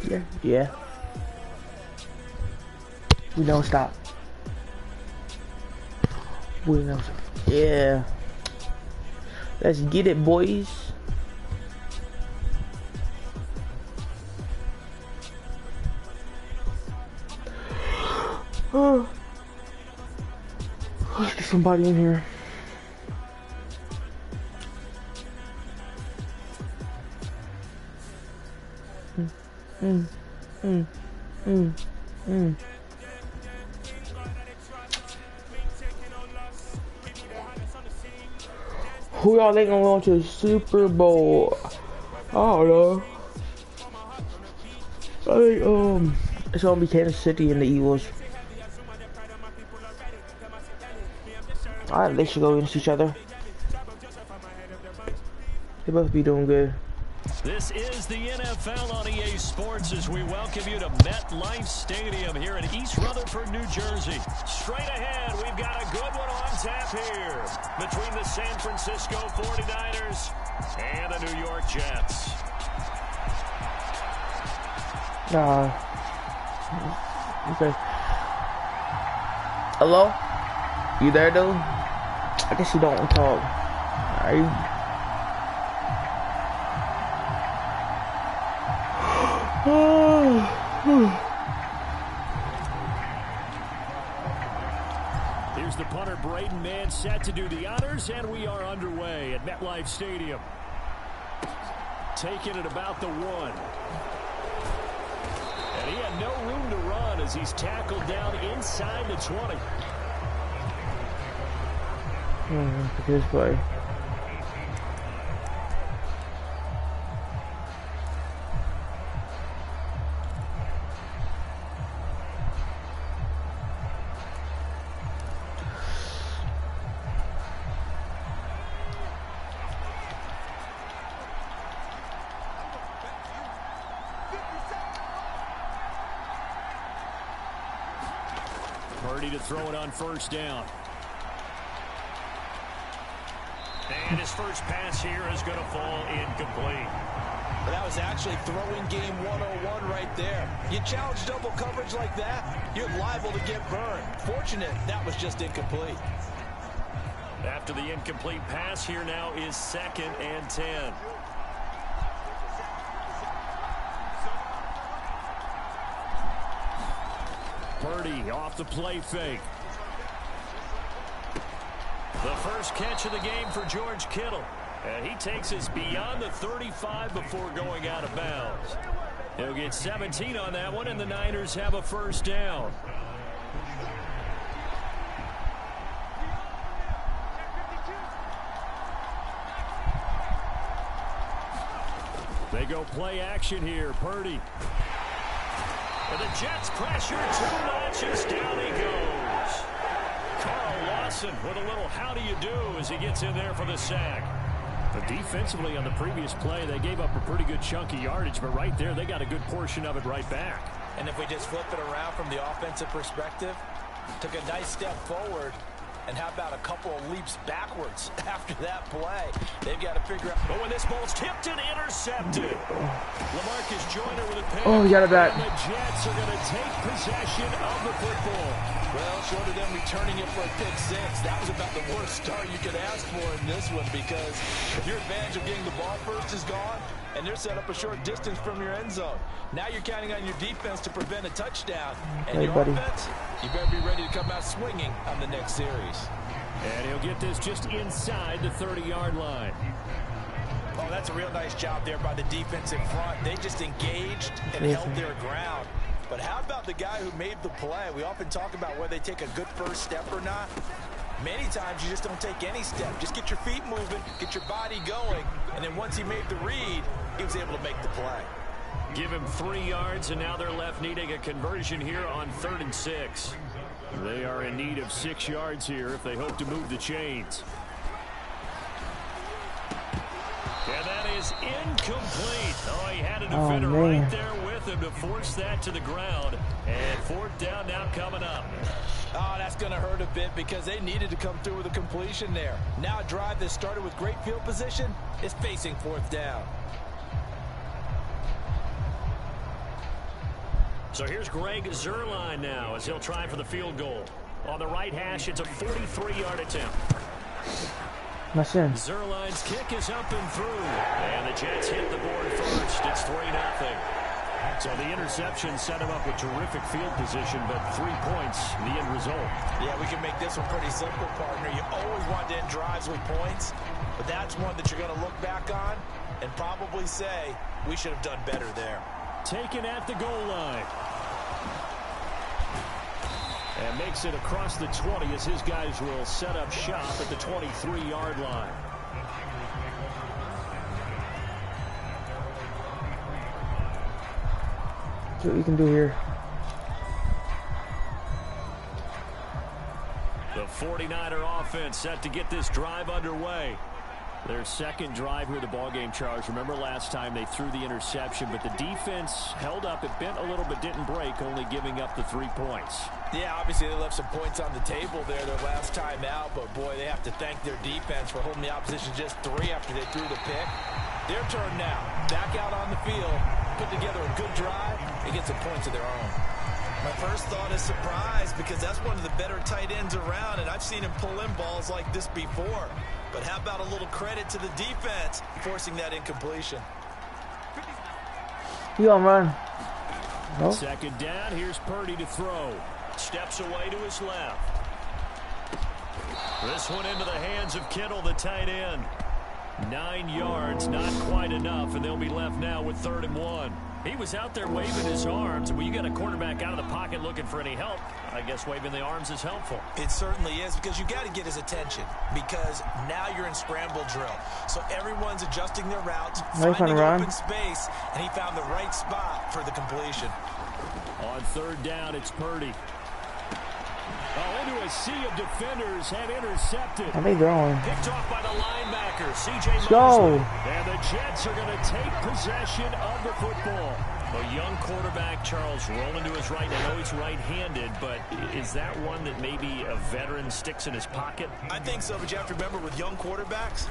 Yeah, yeah. We don't stop. We don't stop. Yeah. Let's get it, boys. Oh. Let's get somebody in here. Who y'all think gonna go to the Super Bowl? I don't know. I think it's gonna be Kansas City and the Eagles. Alright, they should go against each other. They both be doing good. This is the NFL on EA Sports as we welcome you to MetLife Stadium here in East Rutherford, New Jersey. Straight ahead, we've got a good one on tap here between the San Francisco 49ers and the New York Jets. Okay. Hello? You there, dude? I guess you don't want to talk. Are you? Here's the punter, Braden Mann, set to do the honors, and we are underway at MetLife Stadium. Taking it about the 1. And he had no room to run as he's tackled down inside the 20. Good play. Purdy to throw it on first down. And his first pass here is going to fall incomplete. Well, that was actually throwing game 101 right there. You challenge double coverage like that, you're liable to get burned. Fortunate, that was just incomplete. After the incomplete pass, here now is 2nd and 10. Purdy off the play fake. The first catch of the game for George Kittle. And he takes us beyond the 35 before going out of bounds. He'll get 17 on that one, and the Niners have a first down. They go play action here. Purdy. And the Jets pressure 2 notches. Down he goes. Carl Lawson with a little how do you do as he gets in there for the sack. But defensively on the previous play, they gave up a pretty good chunk of yardage, but right there, they got a good portion of it right back. And if we just flip it around from the offensive perspective, took a nice step forward, and how about a couple of leaps backwards after that play? They've got to figure out. But when this ball's tipped and intercepted, LaMarcus Joyner with a pick. Oh, you got it back. And the Jets are going to take possession of the football. Well, short of them returning it for a pick 6, that was about the worst start you could ask for in this one, because if your advantage of getting the ball first is gone, and they're set up a short distance from your end zone. Now you're counting on your defense to prevent a touchdown. And your offense, you better be ready to come out swinging on the next series. And he'll get this just inside the 30-yard line. Oh, that's a real nice job there by the defense in front. They just engaged and held their ground. But how about the guy who made the play? We often talk about whether they take a good first step or not. Many times you just don't take any step. Just get your feet moving, get your body going, and then once he made the read, he was able to make the play. Give him 3 yards, and now they're left needing a conversion here on 3rd and 6. They are in need of 6 yards here if they hope to move the chains. And that is incomplete. Oh, he had a defender right there with him to force that to the ground. And fourth down now coming up. Oh, that's going to hurt a bit because they needed to come through with a completion there. Now a drive that started with great field position is facing fourth down. So here's Greg Zuerlein now as he'll try for the field goal. On the right hash, it's a 43-yard attempt. Zuerlein's kick is up and through. And the Jets hit the board first. It's 3-0. So the interception set him up with terrific field position, but 3 points, the end result. Yeah, we can make this one pretty simple, partner. You always want to end drives with points, but that's one that you're going to look back on and probably say, we should have done better there. Taken at the goal line. And makes it across the 20 as his guys will set up shop at the 23-yard line. See what you can do here. The 49er offense set to get this drive underway. Their second drive here, the ballgame, Charles. Remember last time they threw the interception, but the defense held up. It bent a little but didn't break, only giving up the 3 points. Yeah, obviously they left some points on the table there their last time out, but boy, they have to thank their defense for holding the opposition just 3 after they threw the pick. Their turn now. Back out on the field, put together a good drive, and get some points of their own. My first thought is surprise because that's one of the better tight ends around, and I've seen him pull in balls like this before. But how about a little credit to the defense forcing that incompletion? You gonna run? Nope. Second down, here's Purdy to throw. Steps away to his left. This one into the hands of Kittle, the tight end. 9 yards, not quite enough, and they'll be left now with 3rd and 1. He was out there waving his arms. When you got a quarterback out of the pocket looking for any help, I guess waving the arms is helpful. It certainly is because you got to get his attention because now you're in scramble drill. So everyone's adjusting their routes, finding open space, and he found the right spot for the completion. On 3rd down, it's Purdy. Oh, into a sea of defenders, had intercepted. How they going? Picked off by the linebacker, C.J. Mosley. Go. And the Jets are going to take possession of the football. A young quarterback, Charles, rolling to his right. I know he's right-handed, but is that one that maybe a veteran sticks in his pocket? I think so, but you have to remember with young quarterbacks,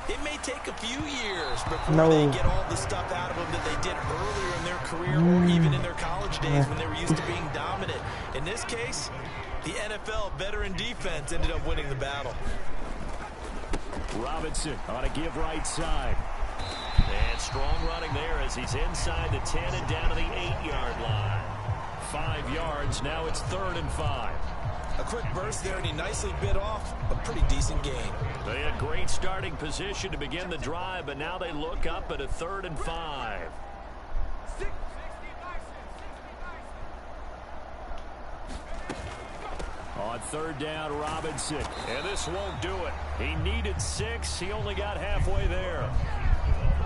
it may take a few years before they get all the stuff out of them that they did earlier in their career or even in their college days when they were used to being dominant. In this case, the NFL veteran defense ended up winning the battle. Robinson on a give right side. And strong running there as he's inside the 10 and down to the 8-yard line. 5 yards, now it's 3rd and 5. A quick burst there, and he nicely bit off a pretty decent gain. They had great starting position to begin the drive, but now they look up at a 3rd and 5. On 3rd down, Robinson. And this won't do it. He needed 6. He only got halfway there.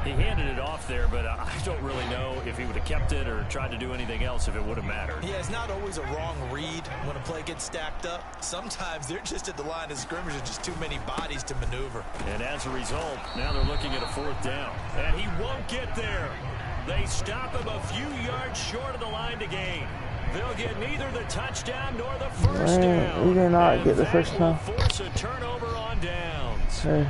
He handed it off there, but I don't really know if he would have kept it or tried to do anything else if it would have mattered. Yeah, it's not always a wrong read when a play gets stacked up. Sometimes they're just at the line of scrimmage and just too many bodies to maneuver. And as a result, now they're looking at a 4th down. And he won't get there. They stop him a few yards short of the line to gain. They'll get neither the touchdown nor the first down. We did not get the first down. Force a turnover on downs. Hey.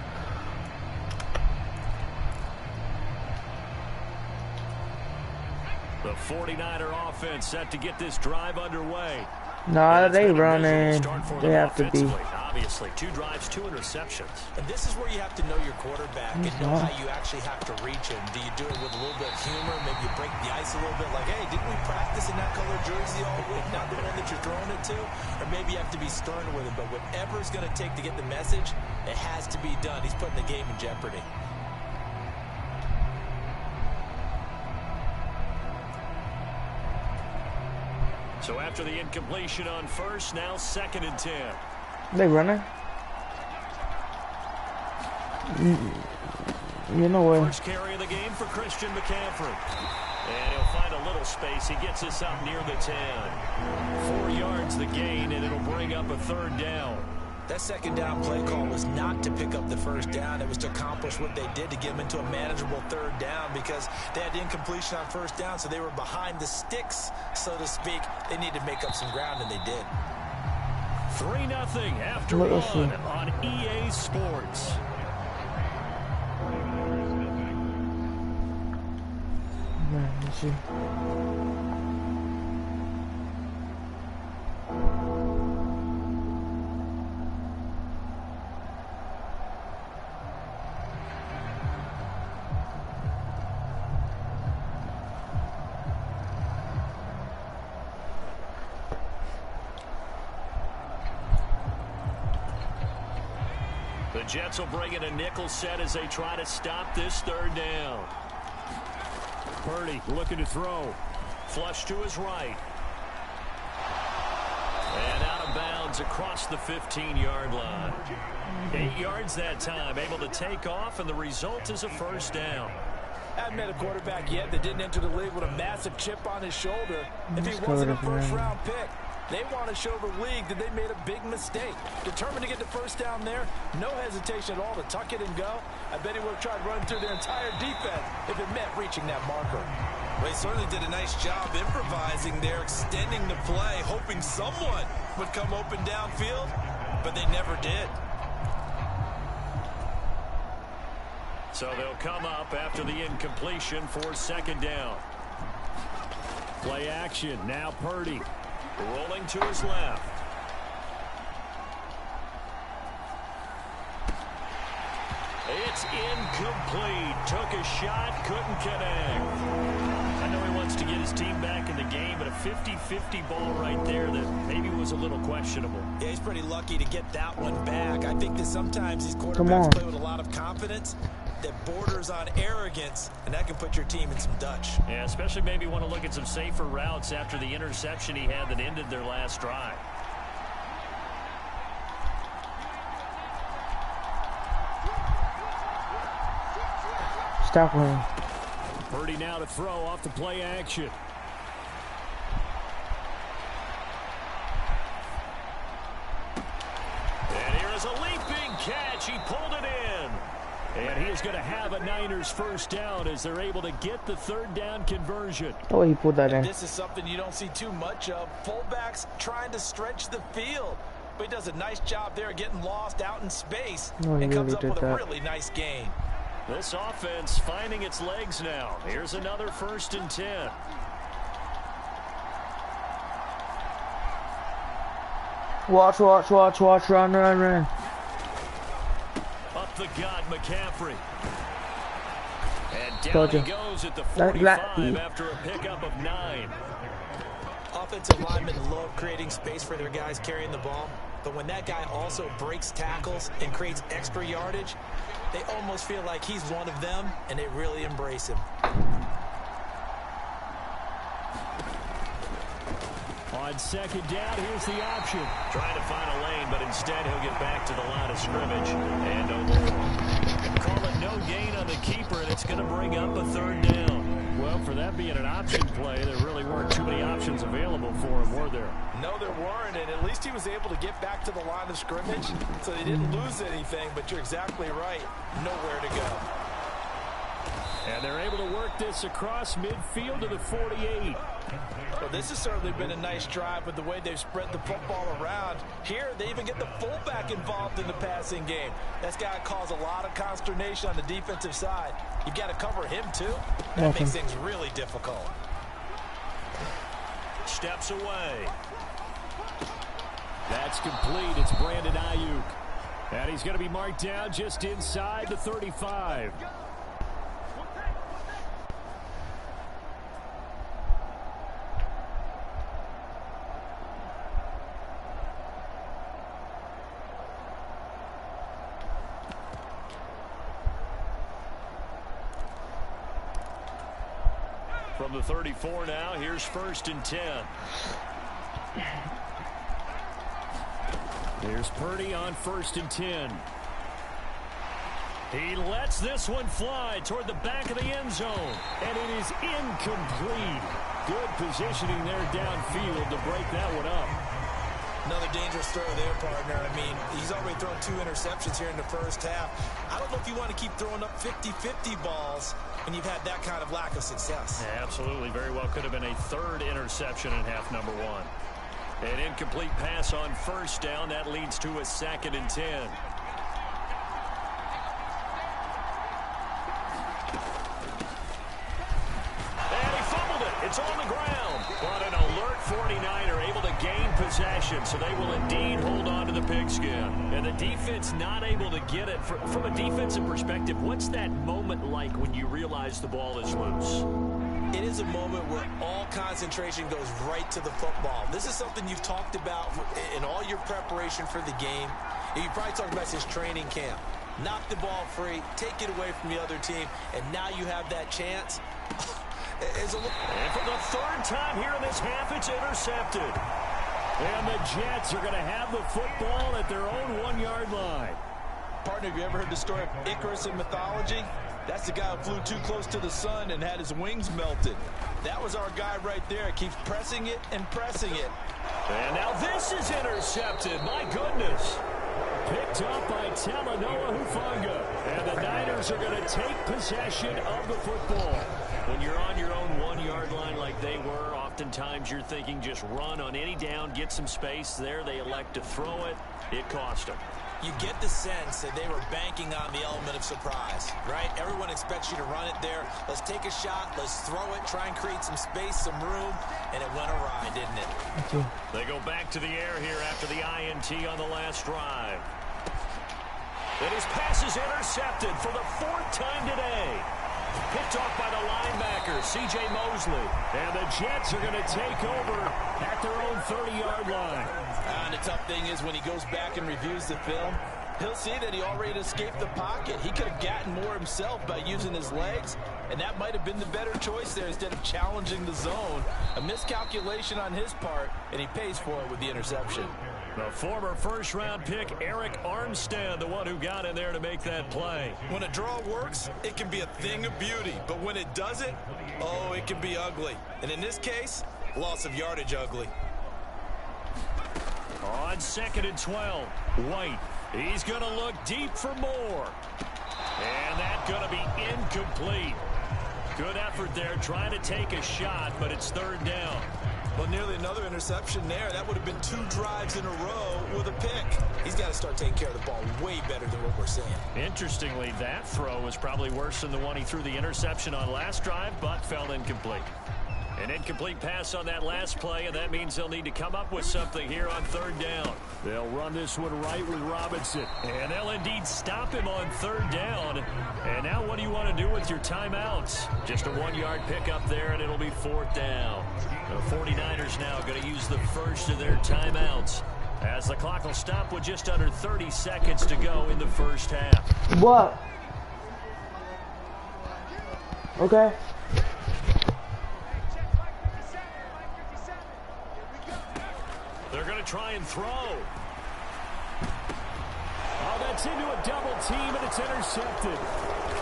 The 49er offense set to get this drive underway. Nah, they running. They have to be. Obviously, 2 drives, 2 interceptions. And this is where you have to know your quarterback and know how you actually have to reach him. Do you do it with a little bit of humor? Maybe you break the ice a little bit like, hey, didn't we practice in that color jersey all week? Not the one that you're throwing it to? Or maybe you have to be stern with him. But whatever it's going to take to get the message, it has to be done. He's putting the game in jeopardy. So after the incompletion on first, now 2nd and 10. They running? You know what? First carry of the game for Christian McCaffrey. And he'll find a little space. He gets us up near the 10. 4 yards the gain, and it'll bring up a 3rd down. That second down play call was not to pick up the first down. It was to accomplish what they did to get them into a manageable third down because they had incompletion on first down, so they were behind the sticks, so to speak. They needed to make up some ground, and they did. 3-0 after one on EA Sports. The Jets will bring in a nickel set as they try to stop this third down. Purdy looking to throw. Flush to his right. And out of bounds across the 15-yard line. 8 yards that time, able to take off, and the result is a first down. Haven't met a quarterback yet that didn't enter the league with a massive chip on his shoulder. If he wasn't a first-round pick, they want to show the league that they made a big mistake. Determined to get the first down there, no hesitation at all to tuck it and go. I bet he would have tried running through their entire defense if it meant reaching that marker. Well, he certainly did a nice job improvising there, extending the play, hoping someone would come open downfield, but they never did. So they'll come up after the incompletion for second down. Play action, now Purdy. Rolling to his left. It's incomplete. Took a shot, couldn't connect. I know he wants to get his team back in the game, but a 50-50 ball right there that maybe was a little questionable. Yeah, he's pretty lucky to get that one back. I think that sometimes these quarterbacks play with a lot of confidence that borders on arrogance, and that can put your team in some Dutch. Yeah, especially maybe want to look at some safer routes after the interception he had that ended their last drive. Stop him. Purdy now to throw off the play action. And here is a leaping catch. He pulled it in. And he is going to have a Niners first down as they're able to get the third down conversion. Oh, he pulled that in. This is something you don't see too much of. Fullbacks trying to stretch the field. But he does a nice job there getting lost out in space. Oh, and comes up with a really nice gain. This offense finding its legs now. Here's another 1st and 10. Watch, watch, watch, watch, run, run, run. Up the gut, McCaffrey. And down he goes at the 45 after a pickup of 9. Offensive linemen love creating space for their guys carrying the ball. But when that guy also breaks tackles and creates extra yardage, they almost feel like he's one of them, and they really embrace him. On second down, here's the option. Trying to find a lane, but instead he'll get back to the line of scrimmage. And no more. Call it no gain on the keeper, and it's going to bring up a third down. Well, for that being an option play, there really weren't too many options available for him, were there? No, there weren't, and at least he was able to get back to the line of scrimmage, so they didn't lose anything, but you're exactly right. Nowhere to go. And they're able to work this across midfield to the 48. Well, this has certainly been a nice drive with the way they've spread the football around. Here, they even get the fullback involved in the passing game. That's got to cause a lot of consternation on the defensive side. You've got to cover him, too. That makes things really difficult. Steps away. That's complete. It's Brandon Ayuk. And he's going to be marked down just inside the 35. From the 34 now, here's 1st and 10. Here's Purdy on 1st and 10. He lets this one fly toward the back of the end zone. And it is incomplete. Good positioning there downfield to break that one up. Another dangerous throw there, partner. I mean, he's already thrown 2 interceptions here in the first half. I don't know if you want to keep throwing up 50-50 balls when you've had that kind of lack of success. Yeah, absolutely. Very well could have been a 3rd interception in half number 1. An incomplete pass on first down. That leads to a 2nd and 10. It's on the ground, but an alert 49er able to gain possession, so they will indeed hold on to the pigskin. And the defense not able to get it. From a defensive perspective, what's that moment like when you realize the ball is loose? It is a moment where all concentration goes right to the football. This is something you've talked about in all your preparation for the game. You probably talked about this training camp. Knock the ball free, take it away from the other team, and now you have that chance. And for the 3rd time here in this half, it's intercepted. And the Jets are going to have the football at their own 1-yard line. Partner, have you ever heard the story of Icarus in mythology? That's the guy who flew too close to the sun and had his wings melted. That was our guy right there. Keeps pressing it and pressing it. And now this is intercepted. My goodness. Picked up by Talanoa Hufanga. And the Niners are going to take possession of the football. When you're on your own 1-yard line like they were, oftentimes you're thinking just run on any down, get some space. There they elect to throw it. It cost them. You get the sense that they were banking on the element of surprise, right? Everyone expects you to run it there. Let's take a shot. Let's throw it. Try and create some space, some room. And it went awry, didn't it? They go back to the air here after the INT on the last drive. And his pass is intercepted for the 4th time today. Picked off by the linebacker, C.J. Mosley. And the Jets are going to take over at their own 30-yard line. And the tough thing is when he goes back and reviews the film, he'll see that he already escaped the pocket. He could have gotten more himself by using his legs, and that might have been the better choice there instead of challenging the zone. A miscalculation on his part, and he pays for it with the interception. The former first-round pick, Eric Armstead, the one who got in there to make that play. When a draw works, it can be a thing of beauty. But when it doesn't, oh, it can be ugly. And in this case, loss of yardage ugly. On 2nd and 12, White. He's going to look deep for more. And that's going to be incomplete. Good effort there trying to take a shot, but it's 3rd down. Well, nearly another interception there. That would have been 2 drives in a row with a pick. He's got to start taking care of the ball way better than what we're seeing. Interestingly, that throw was probably worse than the one he threw the interception on last drive, but fell incomplete. An incomplete pass on that last play, and that means they'll need to come up with something here on 3rd down. They'll run this one right with Robinson, and they'll indeed stop him on 3rd down. And now what do you want to do with your timeouts? Just a 1-yard pickup there, and it'll be 4th down. The 49ers now going to use the first of their timeouts as the clock will stop with just under 30 seconds to go in the first half. What? Okay. They're going to try and throw. Oh, that's into a double team, and it's intercepted.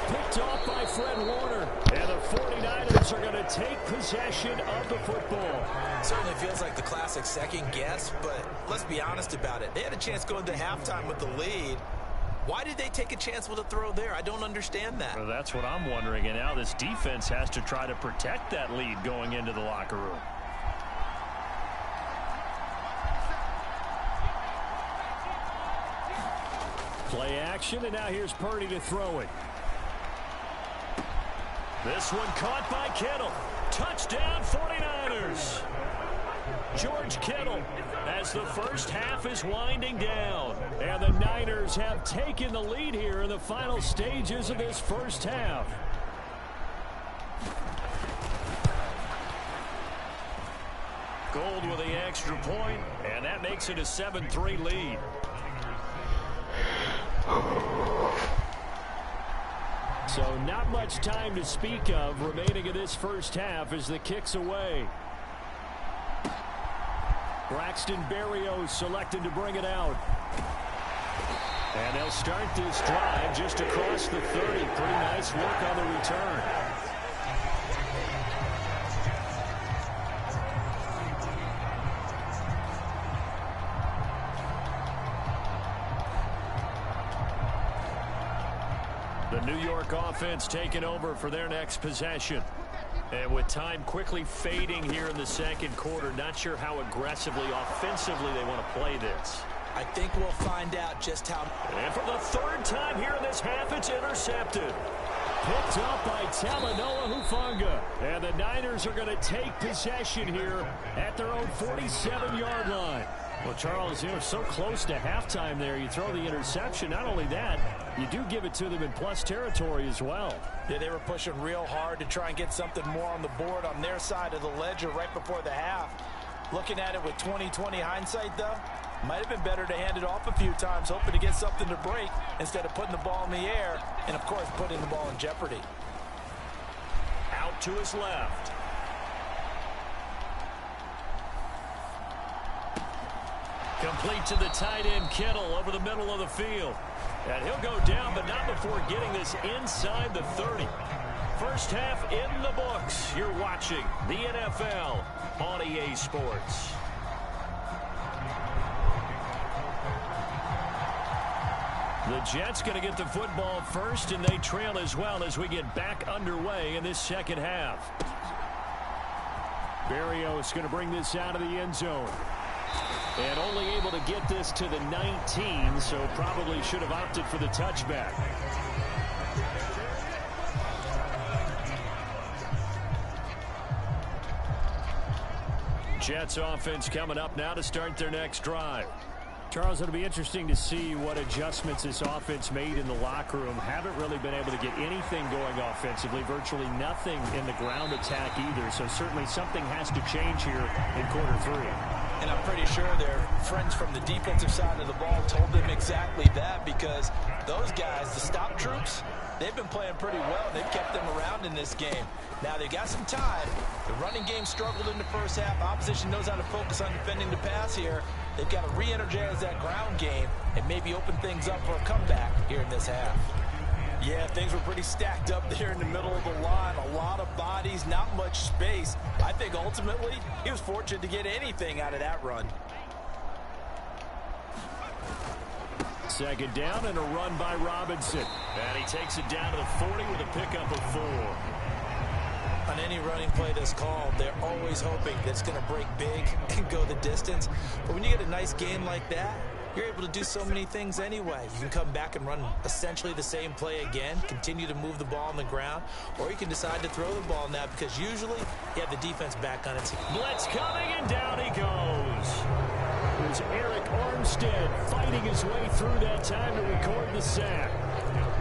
Picked off by Fred Warner. And the 49ers are going to take possession of the football. Certainly feels like the classic second guess, but let's be honest about it. They had a chance going to halftime with the lead. Why did they take a chance with a throw there? I don't understand that. Well, that's what I'm wondering. And now this defense has to try to protect that lead going into the locker room. Play action, and now here's Purdy to throw it. This one caught by Kittle. Touchdown 49ers. George Kittle as the first half is winding down. And the Niners have taken the lead here in the final stages of this first half. Gold with the extra point, and that makes it a 7-3 lead. So not much time to speak of remaining in this first half as the kick's away. Braxton Berrios selected to bring it out. And they'll start this drive just across the 30. Pretty nice work on the return. York offense taking over for their next possession. And with time quickly fading here in the second quarter, not sure how aggressively, offensively they want to play this. I think we'll find out just how. And for the third time here in this half, it's intercepted. Picked up by Talanoa Hufanga. And the Niners are going to take possession here at their own 47-yard line. Well, Charles, you know, so close to halftime there. You throw the interception. Not only that, you do give it to them in plus territory as well. Yeah, they were pushing real hard to try and get something more on the board on their side of the ledger right before the half. Looking at it with 20/20 hindsight, though, might have been better to hand it off a few times, hoping to get something to break instead of putting the ball in the air and, of course, putting the ball in jeopardy. Out to his left. Complete to the tight end, Kittle, over the middle of the field. And he'll go down, but not before getting this inside the 30. First half in the books. You're watching the NFL on EA Sports. The Jets going to get the football first, and they trail as well as we get back underway in this second half. Berrios going to bring this out of the end zone. And only able to get this to the 19, so probably should have opted for the touchback. Jets offense coming up now to start their next drive. Charles, it'll be interesting to see what adjustments this offense made in the locker room. Haven't really been able to get anything going offensively, virtually nothing in the ground attack either, so certainly something has to change here in quarter three. And I'm pretty sure their friends from the defensive side of the ball told them exactly that, because those guys, the stop troops, they've been playing pretty well. They've kept them around in this game. Now, they've got some time. The running game struggled in the first half. Opposition knows how to focus on defending the pass here. They've got to re-energize that ground game and maybe open things up for a comeback here in this half. Yeah, things were pretty stacked up there in the middle of the line. A lot of bodies, not much space. I think ultimately he was fortunate to get anything out of that run. Second down and a run by Robinson. And he takes it down to the 40 with a pickup of 4. On any running play that's called, they're always hoping that it's going to break big and go the distance. But when you get a nice game like that, you're able to do so many things anyway. You can come back and run essentially the same play again, continue to move the ball on the ground, or you can decide to throw the ball now because usually you have the defense back on its feet. Blitz coming, and down he goes. There's Eric Armstead fighting his way through that time to record the sack.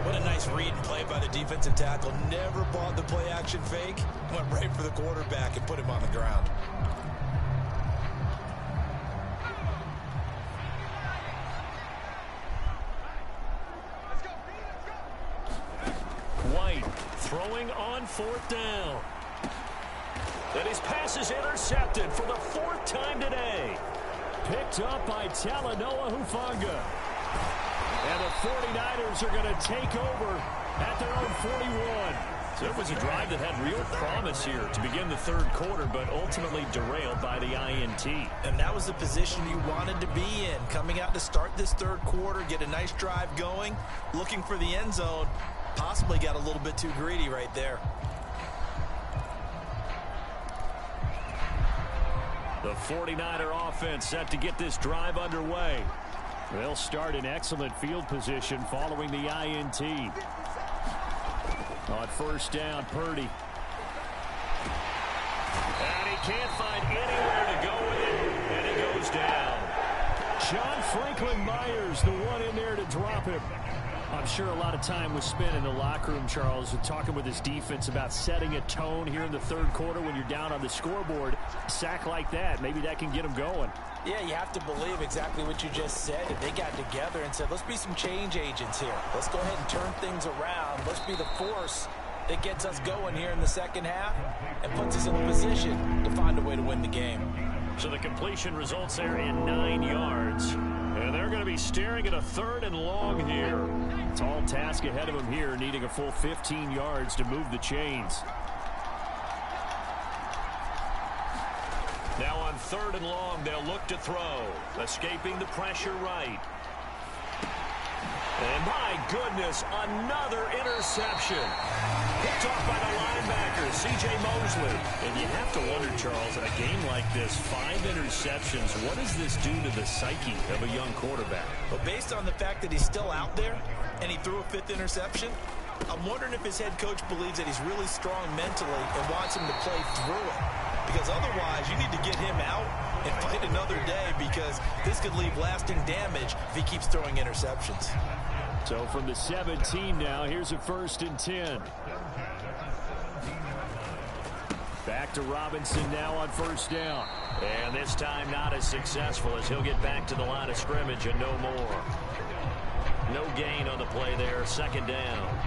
What a nice read and play by the defensive tackle. Never bought the play-action fake. Went right for the quarterback and put him on the ground. White throwing on fourth down. And his pass is intercepted for the 4th time today. Picked up by Talanoa Hufanga. And the 49ers are going to take over at their own 41. So it was a drive that had real promise here to begin the third quarter, but ultimately derailed by the INT. And that was the position you wanted to be in. Coming out to start this third quarter, get a nice drive going, looking for the end zone. Possibly got a little bit too greedy right there. The 49er offense set to get this drive underway. They'll start in excellent field position following the INT. On first down, Purdy. And he can't find anywhere to go with it, and he goes down. John Franklin Myers, the one in there to drop him. I'm sure a lot of time was spent in the locker room, Charles, talking with his defense about setting a tone here in the third quarter when you're down on the scoreboard. A sack like that, maybe that can get them going. Yeah, you have to believe exactly what you just said. That they got together and said, let's be some change agents here. Let's go ahead and turn things around. Let's be the force that gets us going here in the second half and puts us in a position to find a way to win the game. So the completion results there in 9 yards. And they're going to be staring at a 3rd and long here. Tall task ahead of them here, needing a full 15 yards to move the chains. Now on 3rd and long, they'll look to throw. Escaping the pressure right. And my goodness, another interception. Picked off by the linebacker, C.J. Mosley. And you have to wonder, Charles, in a game like this, 5 interceptions, what does this do to the psyche of a young quarterback? But based on the fact that he's still out there and he threw a 5th interception, I'm wondering if his head coach believes that he's really strong mentally and wants him to play through it. Because otherwise, you need to get him out and fight another day, because this could leave lasting damage if he keeps throwing interceptions. So from the 17 now, here's a 1st and 10. Back to Robinson now on 1st down. And this time not as successful, as he'll get back to the line of scrimmage and no more. No gain on the play there, 2nd down.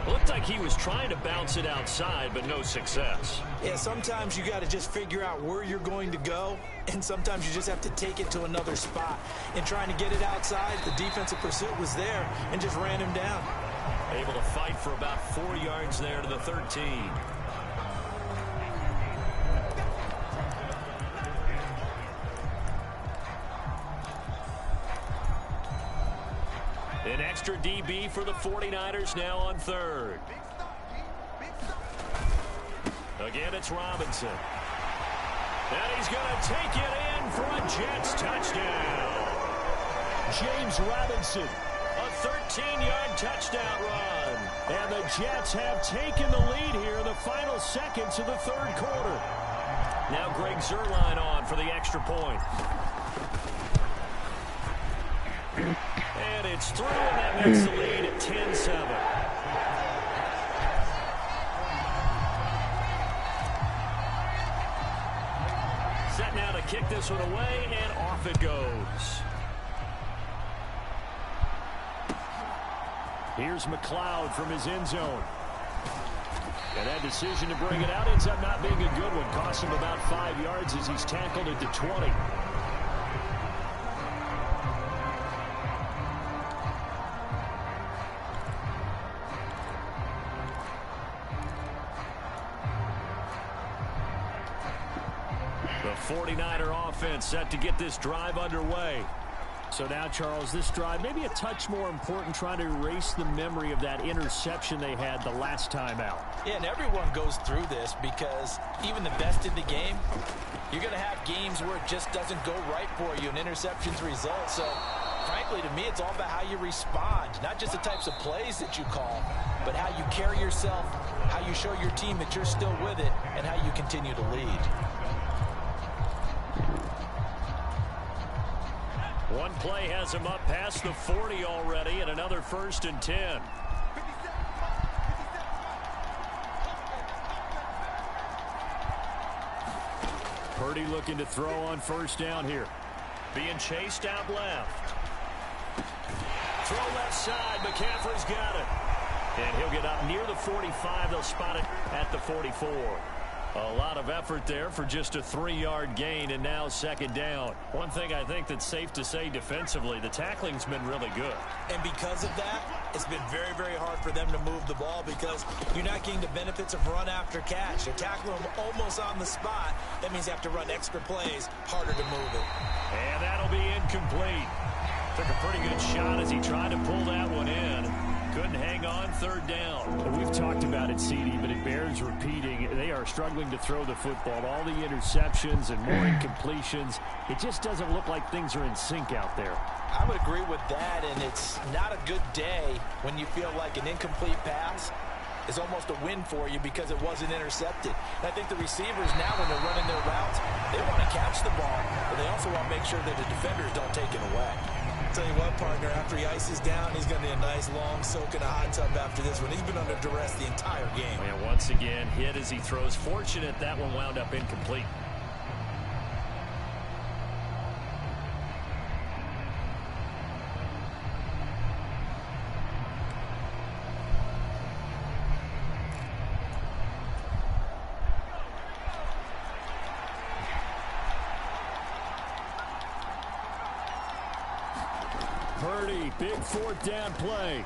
Looked like he was trying to bounce it outside, but no success. Yeah, sometimes you got to just figure out where you're going to go, and sometimes you just have to take it to another spot. And trying to get it outside, the defensive pursuit was there and just ran him down. Able to fight for about 4 yards there to the 13. An extra DB for the 49ers now on 3rd. Again, it's Robinson. And he's going to take it in for a Jets touchdown. James Robinson, a 13-yard touchdown run. And the Jets have taken the lead here in the final seconds of the 3rd quarter. Now Greg Zuerlein on for the extra point. And it's through, and that makes the lead at 10-7. Set now to kick this one away, and off it goes. Here's McLeod from his end zone. And that decision to bring it out ends up not being a good one. Cost him about 5 yards as he's tackled at the 20. The 49er offense set to get this drive underway. So now, Charles, this drive maybe a touch more important, trying to erase the memory of that interception they had the last time out. Yeah, and everyone goes through this, because even the best in the game, you're going to have games where it just doesn't go right for you and interceptions result. So, frankly, to me, it's all about how you respond, not just the types of plays that you call, but how you carry yourself, how you show your team that you're still with it, and how you continue to lead. One play has him up past the 40 already, and another 1st and 10. Purdy looking to throw on 1st down here. Being chased out left. Throw left side. McCaffrey's got it. And he'll get up near the 45. They'll spot it at the 44. A lot of effort there for just a 3-yard gain, and now 2nd down. One thing I think that's safe to say defensively, the tackling's been really good. And because of that, it's been very, very hard for them to move the ball, because you're not getting the benefits of run after catch. They're tackling them almost on the spot. That means you have to run extra plays, harder to move it. And that'll be incomplete. Took a pretty good shot as he tried to pull that one in. Couldn't hang on, 3rd down. We've talked about it, CD, but it bears repeating. They are struggling to throw the football. All the interceptions and more incompletions. It just doesn't look like things are in sync out there. I would agree with that, and it's not a good day when you feel like an incomplete pass is almost a win for you because it wasn't intercepted. And I think the receivers now, when they're running their routes, they want to catch the ball, but they also want to make sure that the defenders don't take it away. Tell you what, partner, after he ices down, he's going to need a nice long soak in a hot tub after this one. He's been under duress the entire game. And once again, hit as he throws. Fortunate that one wound up incomplete. Purdy, big 4th down play.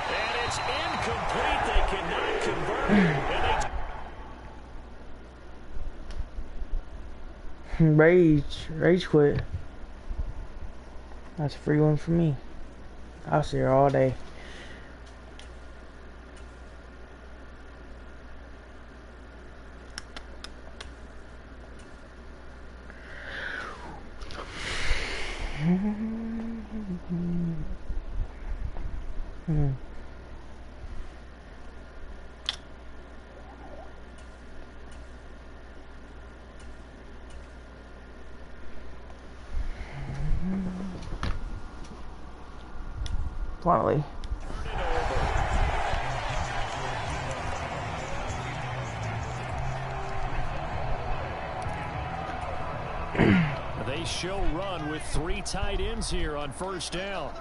And it's incomplete. They cannot convert. And Rage quit. That's a free one for me. I'll sit here all day. Finally. They show run with 3 tight ends here on first down.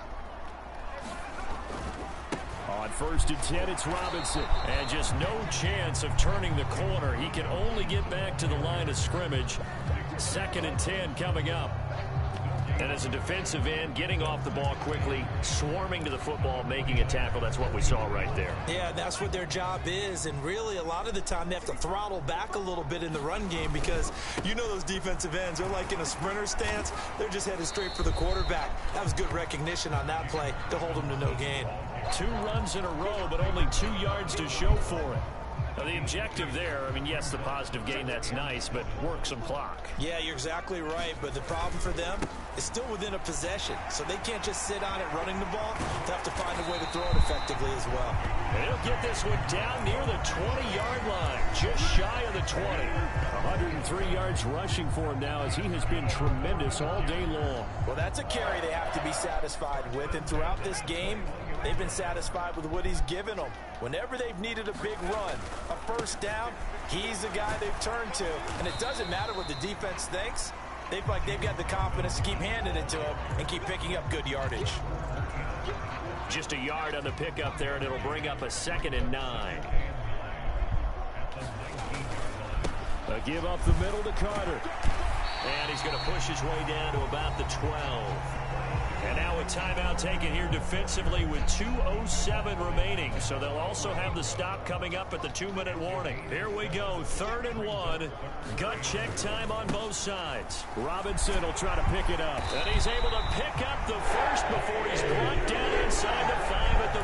On 1st and 10, it's Robinson. And just no chance of turning the corner. He can only get back to the line of scrimmage. 2nd and 10 coming up. And as a defensive end, getting off the ball quickly, swarming to the football, making a tackle. That's what we saw right there. Yeah, that's what their job is. And really, a lot of the time, they have to throttle back a little bit in the run game because you know those defensive ends, they're like in a sprinter stance. They're just headed straight for the quarterback. That was good recognition on that play to hold them to no gain. 2 runs in a row, but only 2 yards to show for it. Now, the objective there, I mean, yes, the positive gain, that's nice, but work some clock. Yeah, you're exactly right, but the problem for them is still within a possession, so they can't just sit on it running the ball. They have to find a way to throw it effectively as well. And he'll get this one down near the 20-yard line, just shy of the 20. 103 yards rushing for him now as he has been tremendous all day long. Well, that's a carry they have to be satisfied with, and throughout this game, they've been satisfied with what he's given them. Whenever they've needed a big run, a first down, he's the guy they've turned to. And it doesn't matter what the defense thinks. They've got the confidence to keep handing it to him and keep picking up good yardage. Just a yard on the pickup there, and it'll bring up a 2nd and 9. A give up the middle to Carter. And he's going to push his way down to about the 12. And now a timeout taken here defensively with 2:07 remaining. So they'll also have the stop coming up at the 2-minute warning. Here we go, 3rd and 1. Gut check time on both sides. Robinson will try to pick it up. And he's able to pick up the first before he's brought down inside the 5 at the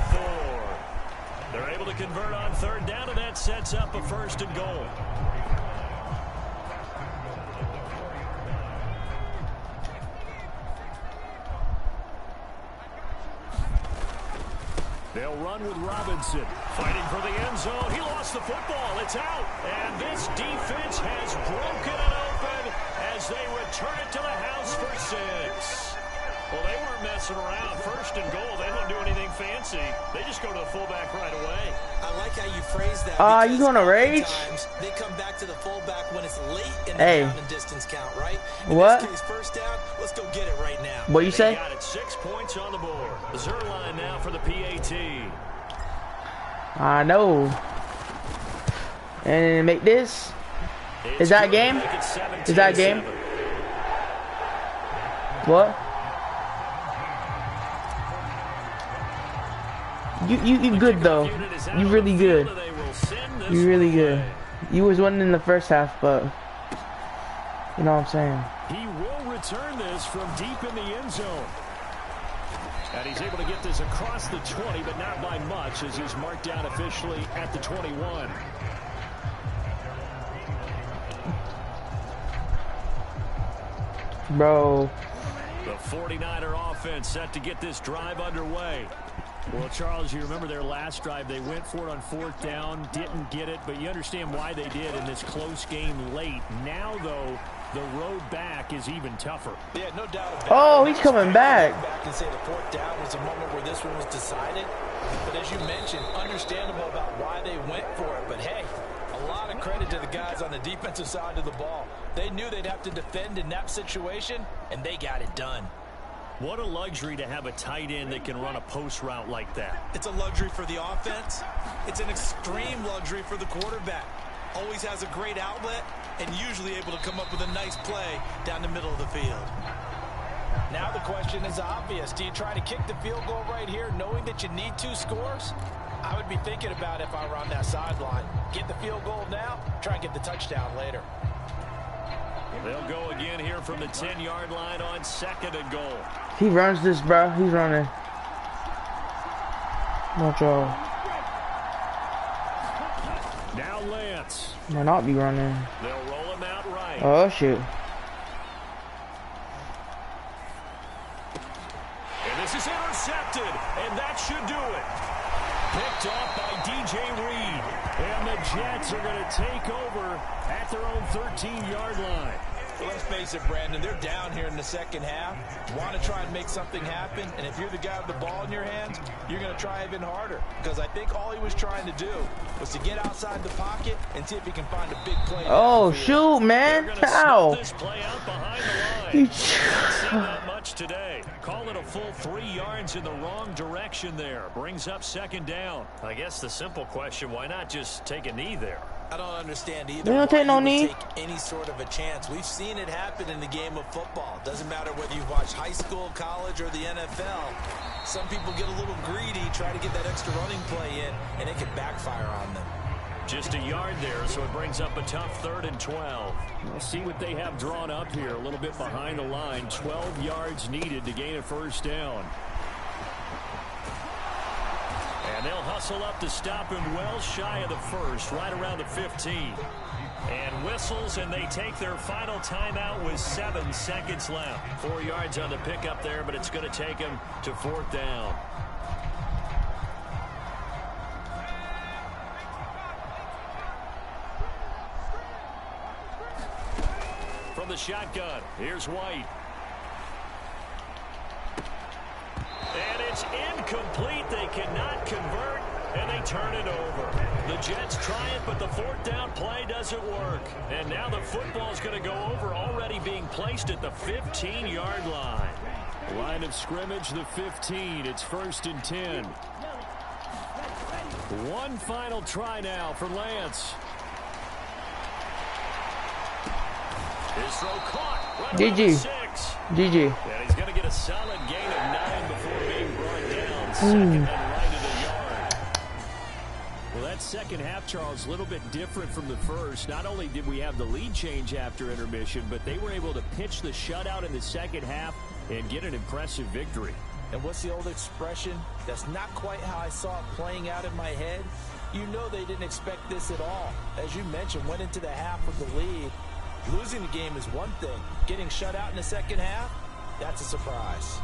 4. They're able to convert on 3rd down, and that sets up a 1st and goal. They'll run with Robinson. Fighting for the end zone. He lost the football. It's out. And this defense has broken it open as they return it to the house for 6. Well, they weren't messing around. 1st and goal. They don't do anything fancy. They just go to the fullback right away. I like how you phrase that. You gonna rage? They come back to the fullback when it's late in the down and distance count, right? In what? this case, 1st down. Let's go get it right now. What you say? Got it. 6 points on the board. Zerline now for the PAT. I know. And make this. Is that a game? Is that a game? What? You good though. You really good. You really good. You was winning in the first half, but you know what I'm saying. He will return this from deep in the end zone. And he's able to get this across the 20, but not by much as he's marked down officially at the 21. Bro. The 49er offense set to get this drive underway. Well, Charles, you remember their last drive. They went for it on 4th down, didn't get it, but you understand why they did in this close game late. Now, though, the road back is even tougher. Yeah, no doubt about it. Oh, he's coming back. Back and say the 4th down was a moment where this one was decided. But as you mentioned, understandable about why they went for it. But hey, a lot of credit to the guys on the defensive side of the ball. They knew they'd have to defend in that situation, and they got it done. What a luxury to have a tight end that can run a post route like that. It's a luxury for the offense. It's an extreme luxury for the quarterback. Always has a great outlet and usually able to come up with a nice play down the middle of the field. Now the question is obvious. Do you try to kick the field goal right here knowing that you need 2 scores? I would be thinking about if I were on that sideline. Get the field goal now, try and get the touchdown later. They'll go again here from the 10-yard line on 2nd and goal. He runs this, bro. He's running. Watch out. Now Lance. Might not be running. They'll roll him out right. Oh, shoot. And this is intercepted, and that should do it. Picked off by DJ Reed. And the Jets are going to take over at their own 13-yard line. Well, let's face it, Brandon, they're down here in the second half. Want to try and make something happen, and if you're the guy with the ball in your hands, you're going to try even harder. Because I think all he was trying to do was to get outside the pocket and see if he can find a big play. Oh, shoot, man. How? This play out behind the line. Haven't seen that much today. Call it a full 3 yards in the wrong direction there. Brings up 2nd down. I guess the simple question, why not just take a knee there? I don't understand either. They don't take no knee. Take any sort of a chance. We've seen it happen in the game of football. Doesn't matter whether you watch high school, college, or the NFL. Some people get a little greedy, try to get that extra running play in, and it can backfire on them. Just a yard there, so it brings up a tough 3rd and 12. We'll see what they have drawn up here. A little bit behind the line. 12 yards needed to gain a 1st down. And they'll hustle up to stop him well shy of the 1st, right around the 15. And whistles, and they take their final timeout with 7 seconds left. 4 yards on the pickup there, but it's going to take him to 4th down. From the shotgun, here's White. And it's incomplete. They cannot convert, and they turn it over. The Jets try it, but the 4th down play doesn't work. And now the football is going to go over, already being placed at the 15-yard line. Line of scrimmage, the 15. It's 1st and 10. One final try now for Lance. His throw caught. Right GG. GG. And he's going to get a solid gain of 9 before being brought down. 2nd and right of the yard. Well, that second half, Charles, a little bit different from the first. Not only did we have the lead change after intermission, but they were able to pitch the shutout in the second half and get an impressive victory. And what's the old expression? That's not quite how I saw it playing out in my head. You know they didn't expect this at all. As you mentioned, went into the half with the lead. Losing the game is one thing. Getting shut out in the second half, that's a surprise.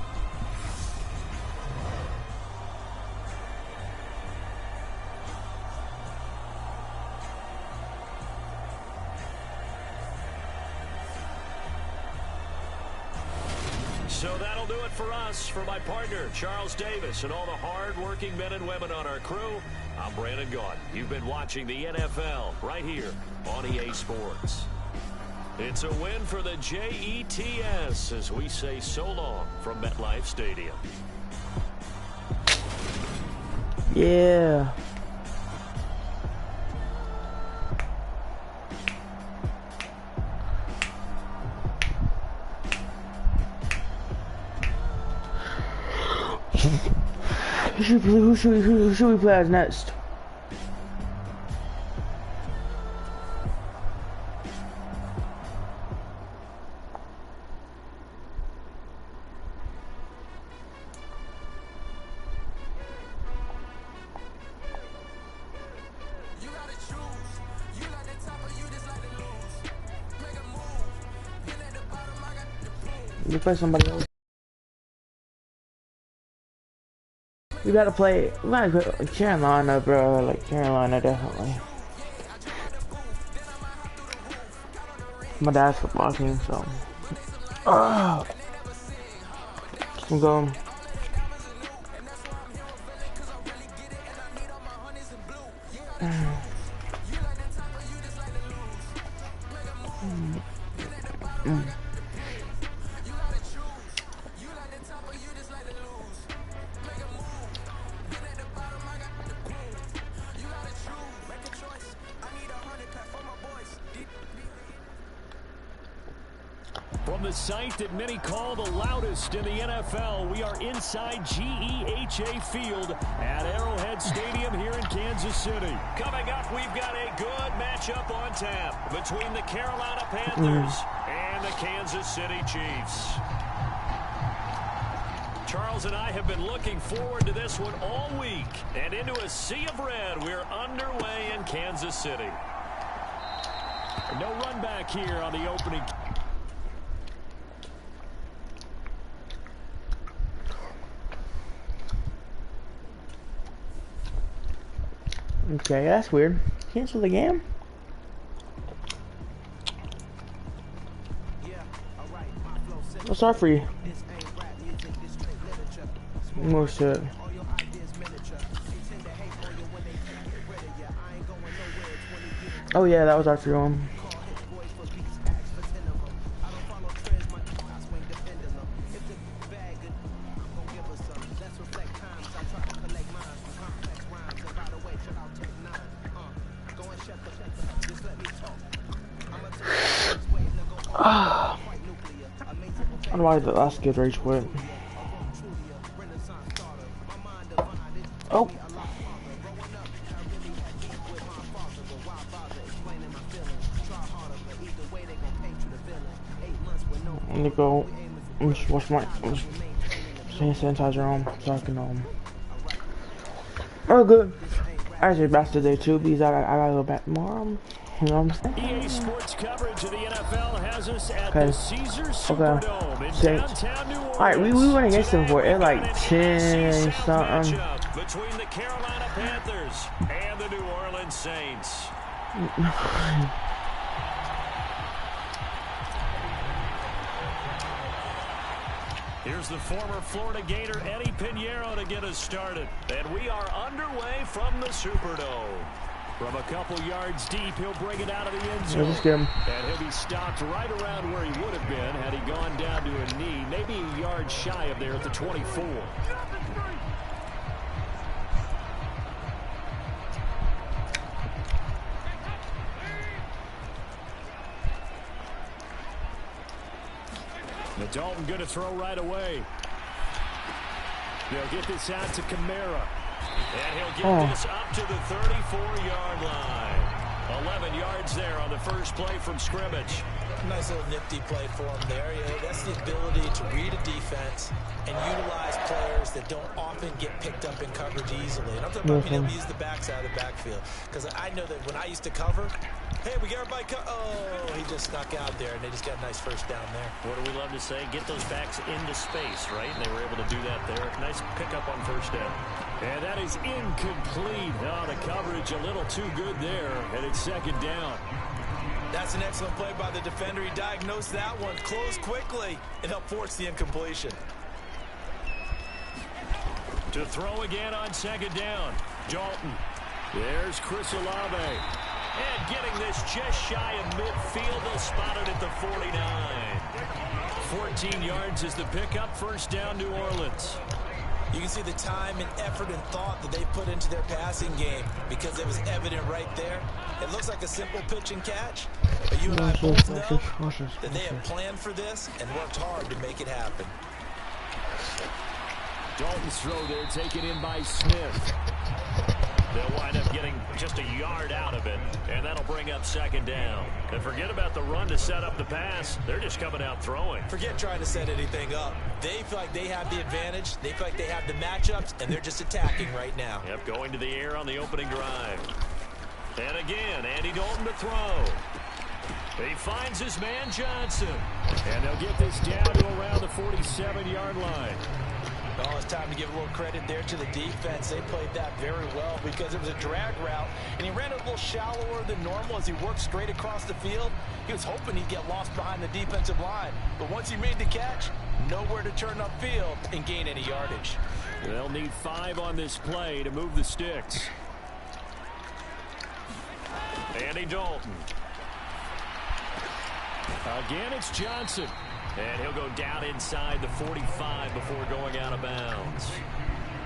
So that'll do it for us. For my partner, Charles Davis, and all the hard-working men and women on our crew, I'm Brandon Gaudin. You've been watching the NFL right here on EA Sports. It's a win for the Jets as we say so long from MetLife Stadium. Yeah. Who should we play as next? You play somebody else. We gotta play Carolina, bro. Like Carolina, definitely. My dad's football team, so. I'm going. From the site that many call the loudest in the NFL, we are inside GEHA Field at Arrowhead Stadium here in Kansas City. Coming up, we've got a good matchup on tap between the Carolina Panthers and and the Kansas City Chiefs. Charles and I have been looking forward to this one all week. And into a sea of red, we're underway in Kansas City. No run back here on the opening. Okay, that's weird. Cancel the game? What's our free? Oh shit. Oh yeah, that was our free one. I don't know why the last kid rage quit. Oh. Let me go. I'm just wash my hand sanitizer on so I can oh good. Actually back to day 2 because I gotta go back tomorrow. You know what I'm saying? EA Sports coverage of the NFL has us at the Caesars Superdome in downtown New Orleans. Alright, we went against them for it like 10 something. Between the Carolina Panthers and the New Orleans Saints. Here's the former Florida Gator Eddie Pinheiro to get us started. And we are underway from the Superdome. From a couple yards deep, he'll bring it out of the end zone. And he'll be stopped right around where he would have been had he gone down to a knee, maybe a yard shy of there at the 24. Dalton going to throw right away. They'll get this out to Kamara. And he'll get this up to the 34-yard line. 11 yards there on the first play from scrimmage. Nice little nifty play for him there. Yeah, that's the ability to read a defense and utilize players that don't often get picked up in coverage easily. And I'm talking about being able to use the backside of the backfield. Because I know that when I used to cover, hey, we got everybody oh, he just snuck out there, and they just got a nice first down there. What do we love to say? Get those backs into space, right? And they were able to do that there. Nice pickup on first down. And that is incomplete. Oh, the coverage a little too good there, and it's second down. That's an excellent play by the defender. He diagnosed that one, closed quickly, and helped force the incompletion. To throw again on second down, Dalton. There's Chris Olave. And getting this just shy of midfield, they'll spot it at the 49. 14 yards is the pickup, first down, New Orleans. You can see the time and effort and thought that they put into their passing game because it was evident right there. It looks like a simple pitch and catch, but you and I both know that they have planned for this and worked hard to make it happen. Dalton's throw there taken in by Smith. They'll wind up getting just a yard out of it, and that'll bring up second down. And forget about the run to set up the pass. They're just coming out throwing. Forget trying to set anything up. They feel like they have the advantage. They feel like they have the matchups, and they're just attacking right now. Yep, going to the air on the opening drive. And again, Andy Dalton to throw. He finds his man Johnson. And they'll get this down to around the 47-yard line. Oh, it's time to give a little credit there to the defense. They played that very well because it was a drag route, and he ran it a little shallower than normal as he worked straight across the field. He was hoping he'd get lost behind the defensive line, but once he made the catch, nowhere to turn upfield and gain any yardage. They'll need 5 on this play to move the sticks. Andy Dalton. Again, it's Johnson. And he'll go down inside the 45 before going out of bounds.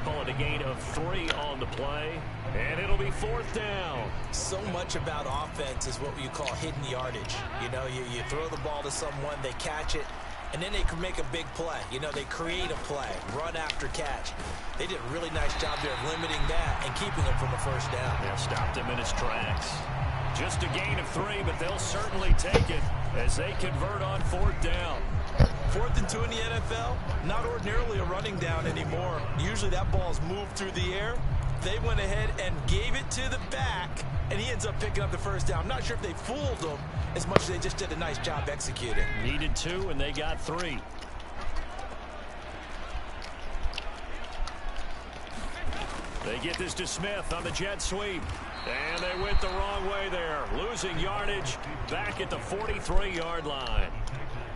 Call it a gain of 3 on the play. And it'll be fourth down. So much about offense is what you call hidden yardage. You know, you throw the ball to someone, they catch it, and then they can make a big play. You know, they create a play, run after catch. They did a really nice job there of limiting that and keeping him from a first down. Yeah, stopped him in his tracks. Just a gain of 3, but they'll certainly take it. as they convert on 4th down. 4th and 2 in the NFL, not ordinarily a running down anymore. Usually that ball's moved through the air. They went ahead and gave it to the back, and he ends up picking up the first down. I'm not sure if they fooled him as much as they just did a nice job executing. Needed 2, and they got 3. They get this to Smith on the jet sweep. And they went the wrong way there. Losing yardage back at the 43-yard line.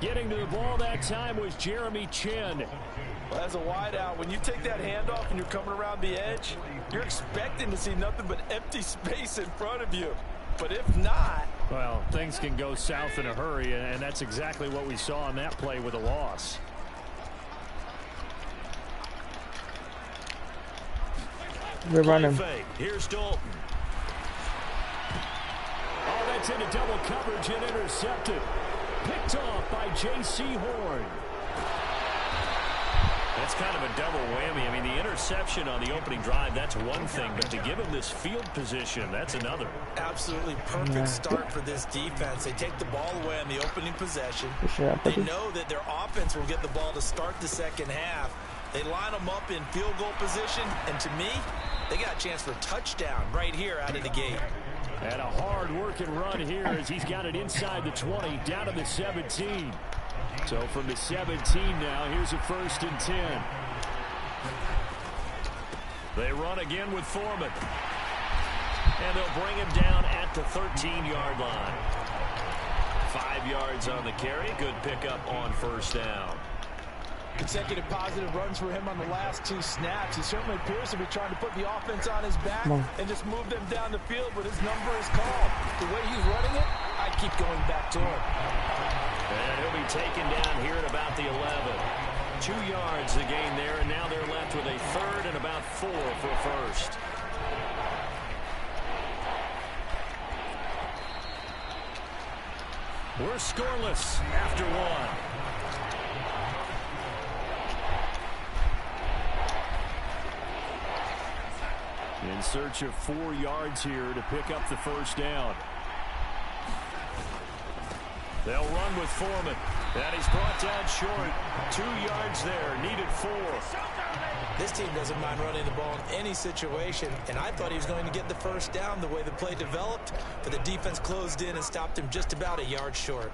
Getting to the ball that time was Jeremy Chin. Well, as a wideout, when you take that handoff and you're coming around the edge, you're expecting to see nothing but empty space in front of you. But if not... Well, things can go south in a hurry, and that's exactly what we saw on that play with a loss. We're running. Here's Dalton. Oh, that's into double coverage and intercepted. Picked off by J.C. Horn. That's kind of a double whammy. I mean, the interception on the opening drive, that's one thing. But to give him this field position, that's another. Absolutely perfect start for this defense. They take the ball away on the opening possession. They know that their offense will get the ball to start the second half. They line them up in field goal position. And to me, they got a chance for a touchdown right here out of the gate. And a hard-working run here as he's got it inside the 20, down to the 17. So from the 17 now, here's a 1st and 10. They run again with Foreman. And they'll bring him down at the 13-yard line. 5 yards on the carry. Good pickup on 1st down. Consecutive positive runs for him on the last 2 snaps. He certainly appears to be trying to put the offense on his back and just move them down the field, but his number is called. The way he's running it, I keep going back to him. And he'll be taken down here at about the 11. 2 yards the gain there, and now they're left with a 3rd and about 4 for a 1st. We're scoreless after 1. In search of 4 yards here to pick up the 1st down. They'll run with Foreman. And he's brought down short. 2 yards there. Needed 4. This team doesn't mind running the ball in any situation. And I thought he was going to get the 1st down the way the play developed. But the defense closed in and stopped him just about a yard short.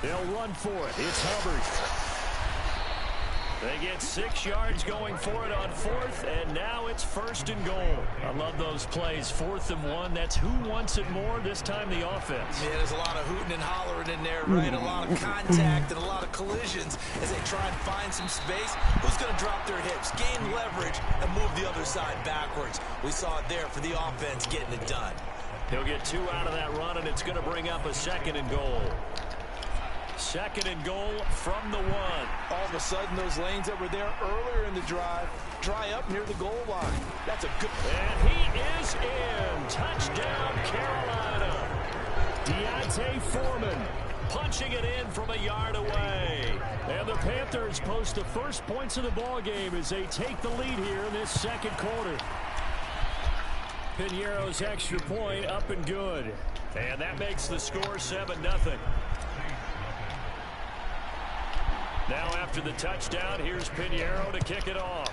They'll run for it. It's Hubbard. They get 6 yards going for it on 4th, and now it's 1st and goal. I love those plays. 4th and 1. That's who wants it more, this time the offense. Yeah, there's a lot of hooting and hollering in there, right? A lot of contact and a lot of collisions as they try and find some space. Who's going to drop their hips, gain leverage, and move the other side backwards? We saw it there for the offense getting it done. He'll get 2 out of that run, and it's going to bring up a 2nd and goal. 2nd and goal from the 1. All of a sudden, those lanes that were there earlier in the drive dry up near the goal line. That's a good... And he is in. Touchdown, Carolina. Deontay Foreman punching it in from a yard away. And the Panthers post the first points of the ball game as they take the lead here in this 2nd quarter. Piñeiro's extra point up and good. And that makes the score 7-0. Now after the touchdown, here's Piñeiro to kick it off.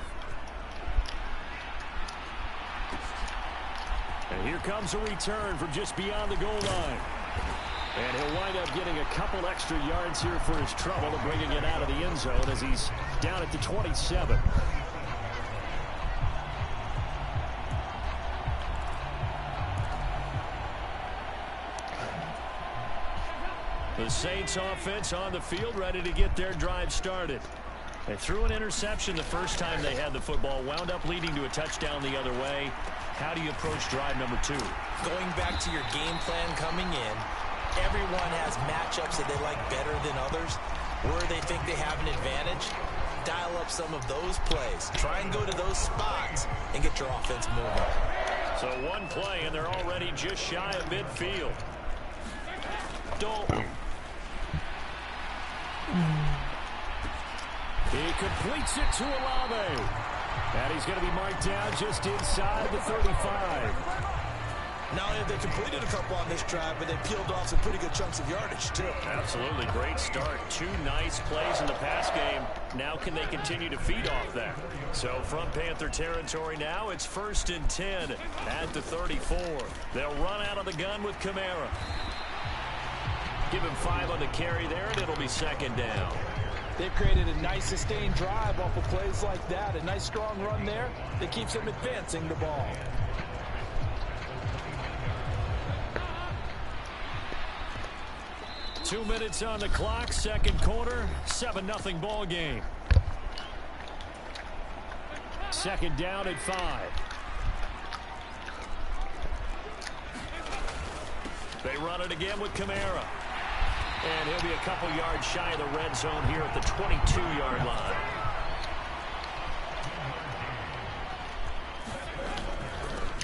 And here comes a return from just beyond the goal line. And he'll wind up getting a couple extra yards here for his trouble and bringing it out of the end zone as he's down at the 27. The Saints offense on the field, ready to get their drive started. They threw an interception the first time they had the football, wound up leading to a touchdown the other way. How do you approach drive number 2? Going back to your game plan coming in, everyone has matchups that they like better than others. Where they think they have an advantage, dial up some of those plays. Try and go to those spots and get your offense moving. So 1 play, and they're already just shy of midfield. Dalton. He completes it to Olave. And he's going to be marked down just inside the 35. Not only have they completed a couple on this drive, but they peeled off some pretty good chunks of yardage, too. Absolutely. Great start. 2 nice plays in the pass game. Now can they continue to feed off that? So from Panther territory now, it's 1st and 10 at the 34. They'll run out of the gun with Kamara. Give him 5 on the carry there, and it'll be 2nd down. They've created a nice sustained drive off of plays like that. A nice strong run there that keeps them advancing the ball. Two minutes on the clock, second quarter, 7-0 ball game. 2nd down at 5. They run it again with Kamara. And he'll be a couple yards shy of the red zone here at the 22-yard line.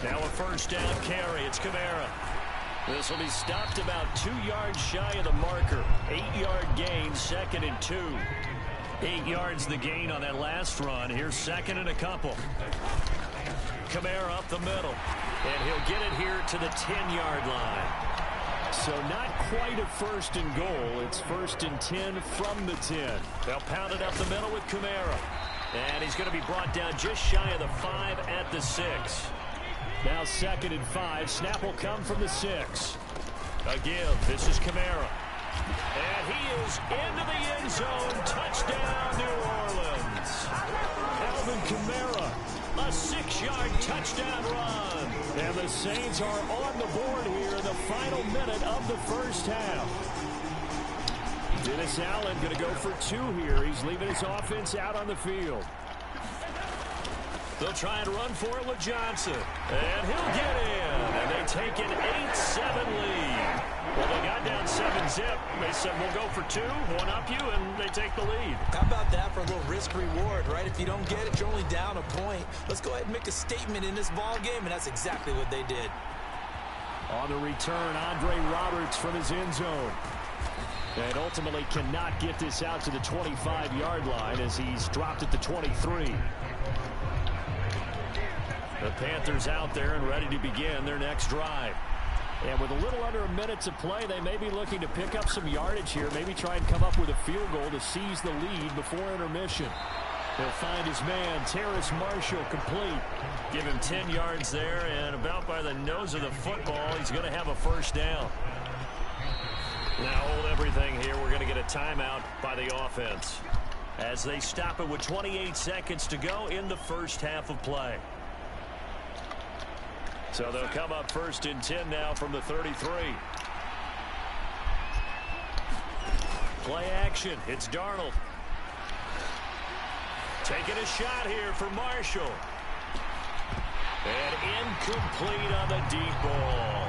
Now a 1st down carry. It's Kamara. This will be stopped about 2 yards shy of the marker. 8-yard gain, 2nd and 2. 8 yards the gain on that last run. Here's 2nd and a couple. Kamara up the middle. And he'll get it here to the 10-yard line. So not quite a 1st and goal. It's 1st and 10 from the 10. They'll pound it up the middle with Kamara. And he's going to be brought down just shy of the 5 at the 6. Now 2nd and 5. Snap will come from the 6. A give. This is Kamara. And he is into the end zone. Touchdown, New Orleans. Alvin Kamara. A 6-yard touchdown run. And the Saints are on the board here in the final minute of the 1st half. Dennis Allen going to go for 2 here. He's leaving his offense out on the field. They'll try and run for it with Johnson. And he'll get in. And they take an 8-7 lead. Well, they got down 7-zip. They said, we'll go for 2, one up you, and they take the lead. How about that for a little risk-reward, right? If you don't get it, you're only down a point. Let's go ahead and make a statement in this ball game, and that's exactly what they did. On the return, Andre Roberts from his end zone. And ultimately cannot get this out to the 25-yard line as he's dropped at the 23. The Panthers out there and ready to begin their next drive. And with a little under a minute to play, they may be looking to pick up some yardage here, maybe try and come up with a field goal to seize the lead before intermission. He'll find his man, Terrace Marshall, complete. Give him 10 yards there, and about by the nose of the football, he's going to have a 1st down. Now hold everything here. We're going to get a timeout by the offense as they stop it with 28 seconds to go in the 1st half of play. So they'll come up 1st and 10 now from the 33. Play action. It's Darnold. Taking a shot here for Marshall. And incomplete on the deep ball.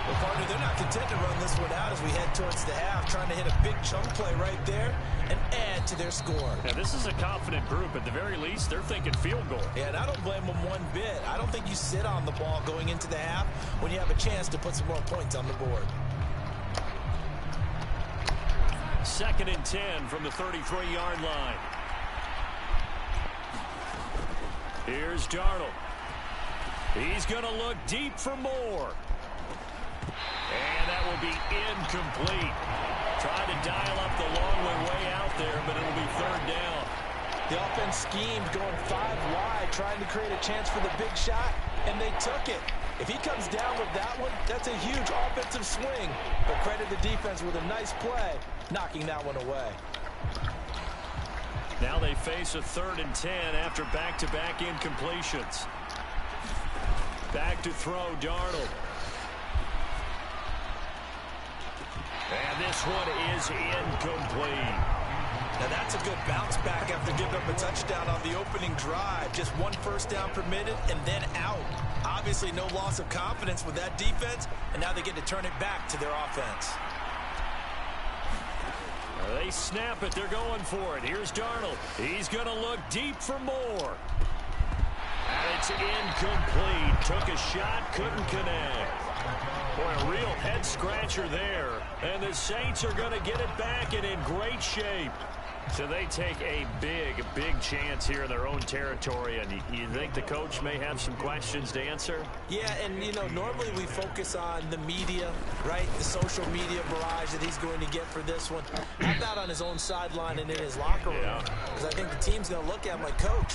Well, partner, they're not content to run this one out as we head towards the half, trying to hit a big chunk play right there and add to their score. Now, this is a confident group. At the very least, they're thinking field goal. Yeah, and I don't blame them one bit. I don't think you sit on the ball going into the half when you have a chance to put some more points on the board. 2nd and 10 from the 33-yard line. Here's Darnold. He's going to look deep for more. And that will be incomplete. Trying to dial up the long way out there, but it'll be 3rd down. The offense schemed going 5 wide, trying to create a chance for the big shot, and they took it. If he comes down with that one, that's a huge offensive swing. But credit the defense with a nice play, knocking that one away. Now they face a 3rd and 10 after back-to-back incompletions. Back to throw, Darnold. And this one is incomplete. Now that's a good bounce back after giving up a touchdown on the opening drive. Just 1 1st down permitted and then out. Obviously no loss of confidence with that defense, and now they get to turn it back to their offense. They snap it. They're going for it. Here's Darnold. He's going to look deep for more. And it's incomplete. Took a shot, couldn't connect. Boy, a real head-scratcher there. And the Saints are going to get it back and in great shape. So they take a big chance here in their own territory, and you think the coach may have some questions to answer? Yeah, and, you know, normally we focus on the media, right? The social media barrage that he's going to get for this one. How about on his own sideline and in his locker room? Because I think the team's going to look at him like, Coach,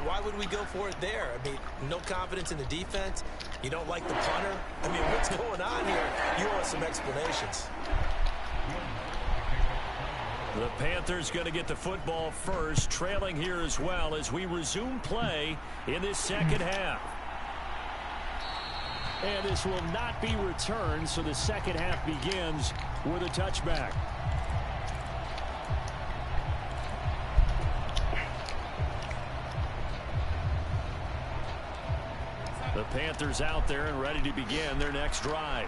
why would we go for it there? I mean, no confidence in the defense. You don't like the punter. I mean, what's going on here? You owe us some explanations. The Panthers going to get the football first, trailing here as well as we resume play in this second half. And this will not be returned, so the second half begins with a touchback. The Panthers out there and ready to begin their next drive.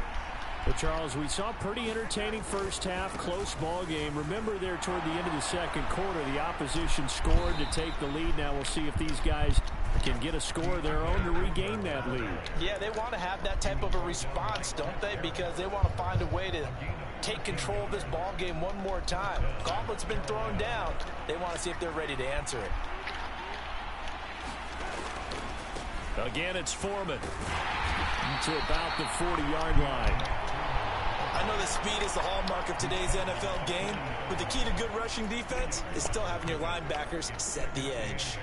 But, Charles, we saw a pretty entertaining first half, close ball game. Remember there toward the end of the second quarter, the opposition scored to take the lead. Now we'll see if these guys can get a score of their own to regain that lead. Yeah, they want to have that type of a response, don't they? Because they want to find a way to take control of this ball game one more time. Gauntlet's been thrown down. They want to see if they're ready to answer it. Again, it's Foreman to about the 40-yard line. I know that speed is the hallmark of today's NFL game, but the key to good rushing defense is still having your linebackers set the edge.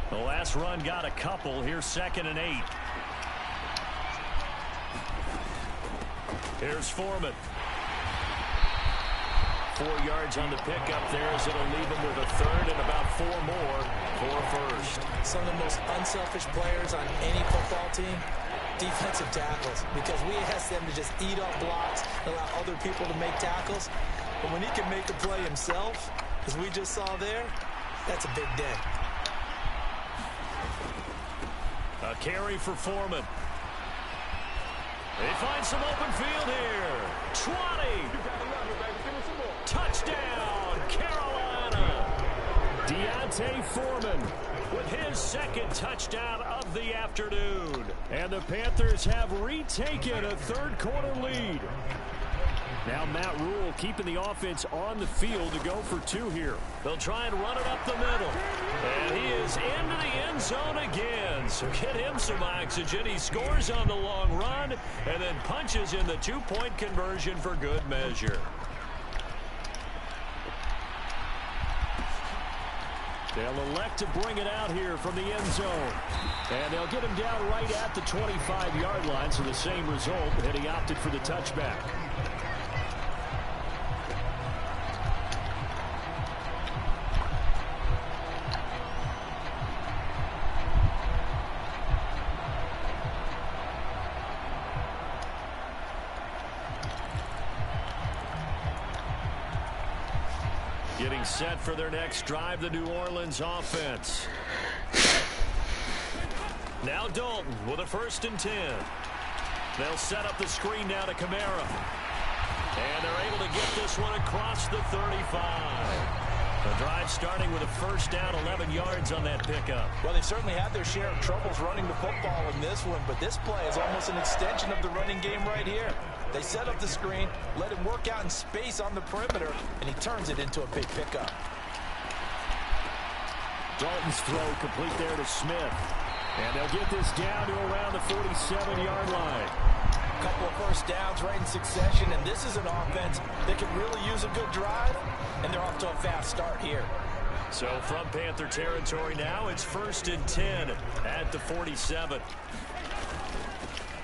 The last run got a couple. Here's 2nd and 8. Here's Foreman. 4 yards on the pickup there as it'll leave him with a third and about 4 more for first. Some of the most unselfish players on any football team, defensive tackles, because we ask them to just eat up blocks, allow other people to make tackles. But when he can make a play himself, as we just saw there, that's a big day. A carry for Foreman. They find some open field here. 20. Touchdown, Carolina. Deontay Foreman with his second touchdown of the afternoon. And the Panthers have retaken a third-quarter lead. Now Matt Rule keeping the offense on the field to go for 2 here. They'll try and run it up the middle. And he is into the end zone again. So get him some oxygen. He scores on the long run and then punches in the 2-point conversion for good measure. They'll elect to bring it out here from the end zone. And they'll get him down right at the 25-yard line, so the same result, and he opted for the touchback. Getting set for their next drive, the New Orleans offense. Now Dalton with a 1st and 10. They'll set up the screen now to Kamara. And they're able to get this one across the 35. The drive starting with a first down, 11 yards on that pickup. Well, they certainly had their share of troubles running the football in this one, but this play is almost an extension of the running game right here. They set up the screen, let him work out in space on the perimeter, and he turns it into a big pickup. Dalton's throw complete there to Smith. And they'll get this down to around the 47-yard line. A couple of first downs right in succession, and this is an offense that can really use a good drive, and they're off to a fast start here. So from Panther territory now, it's 1st and 10 at the 47.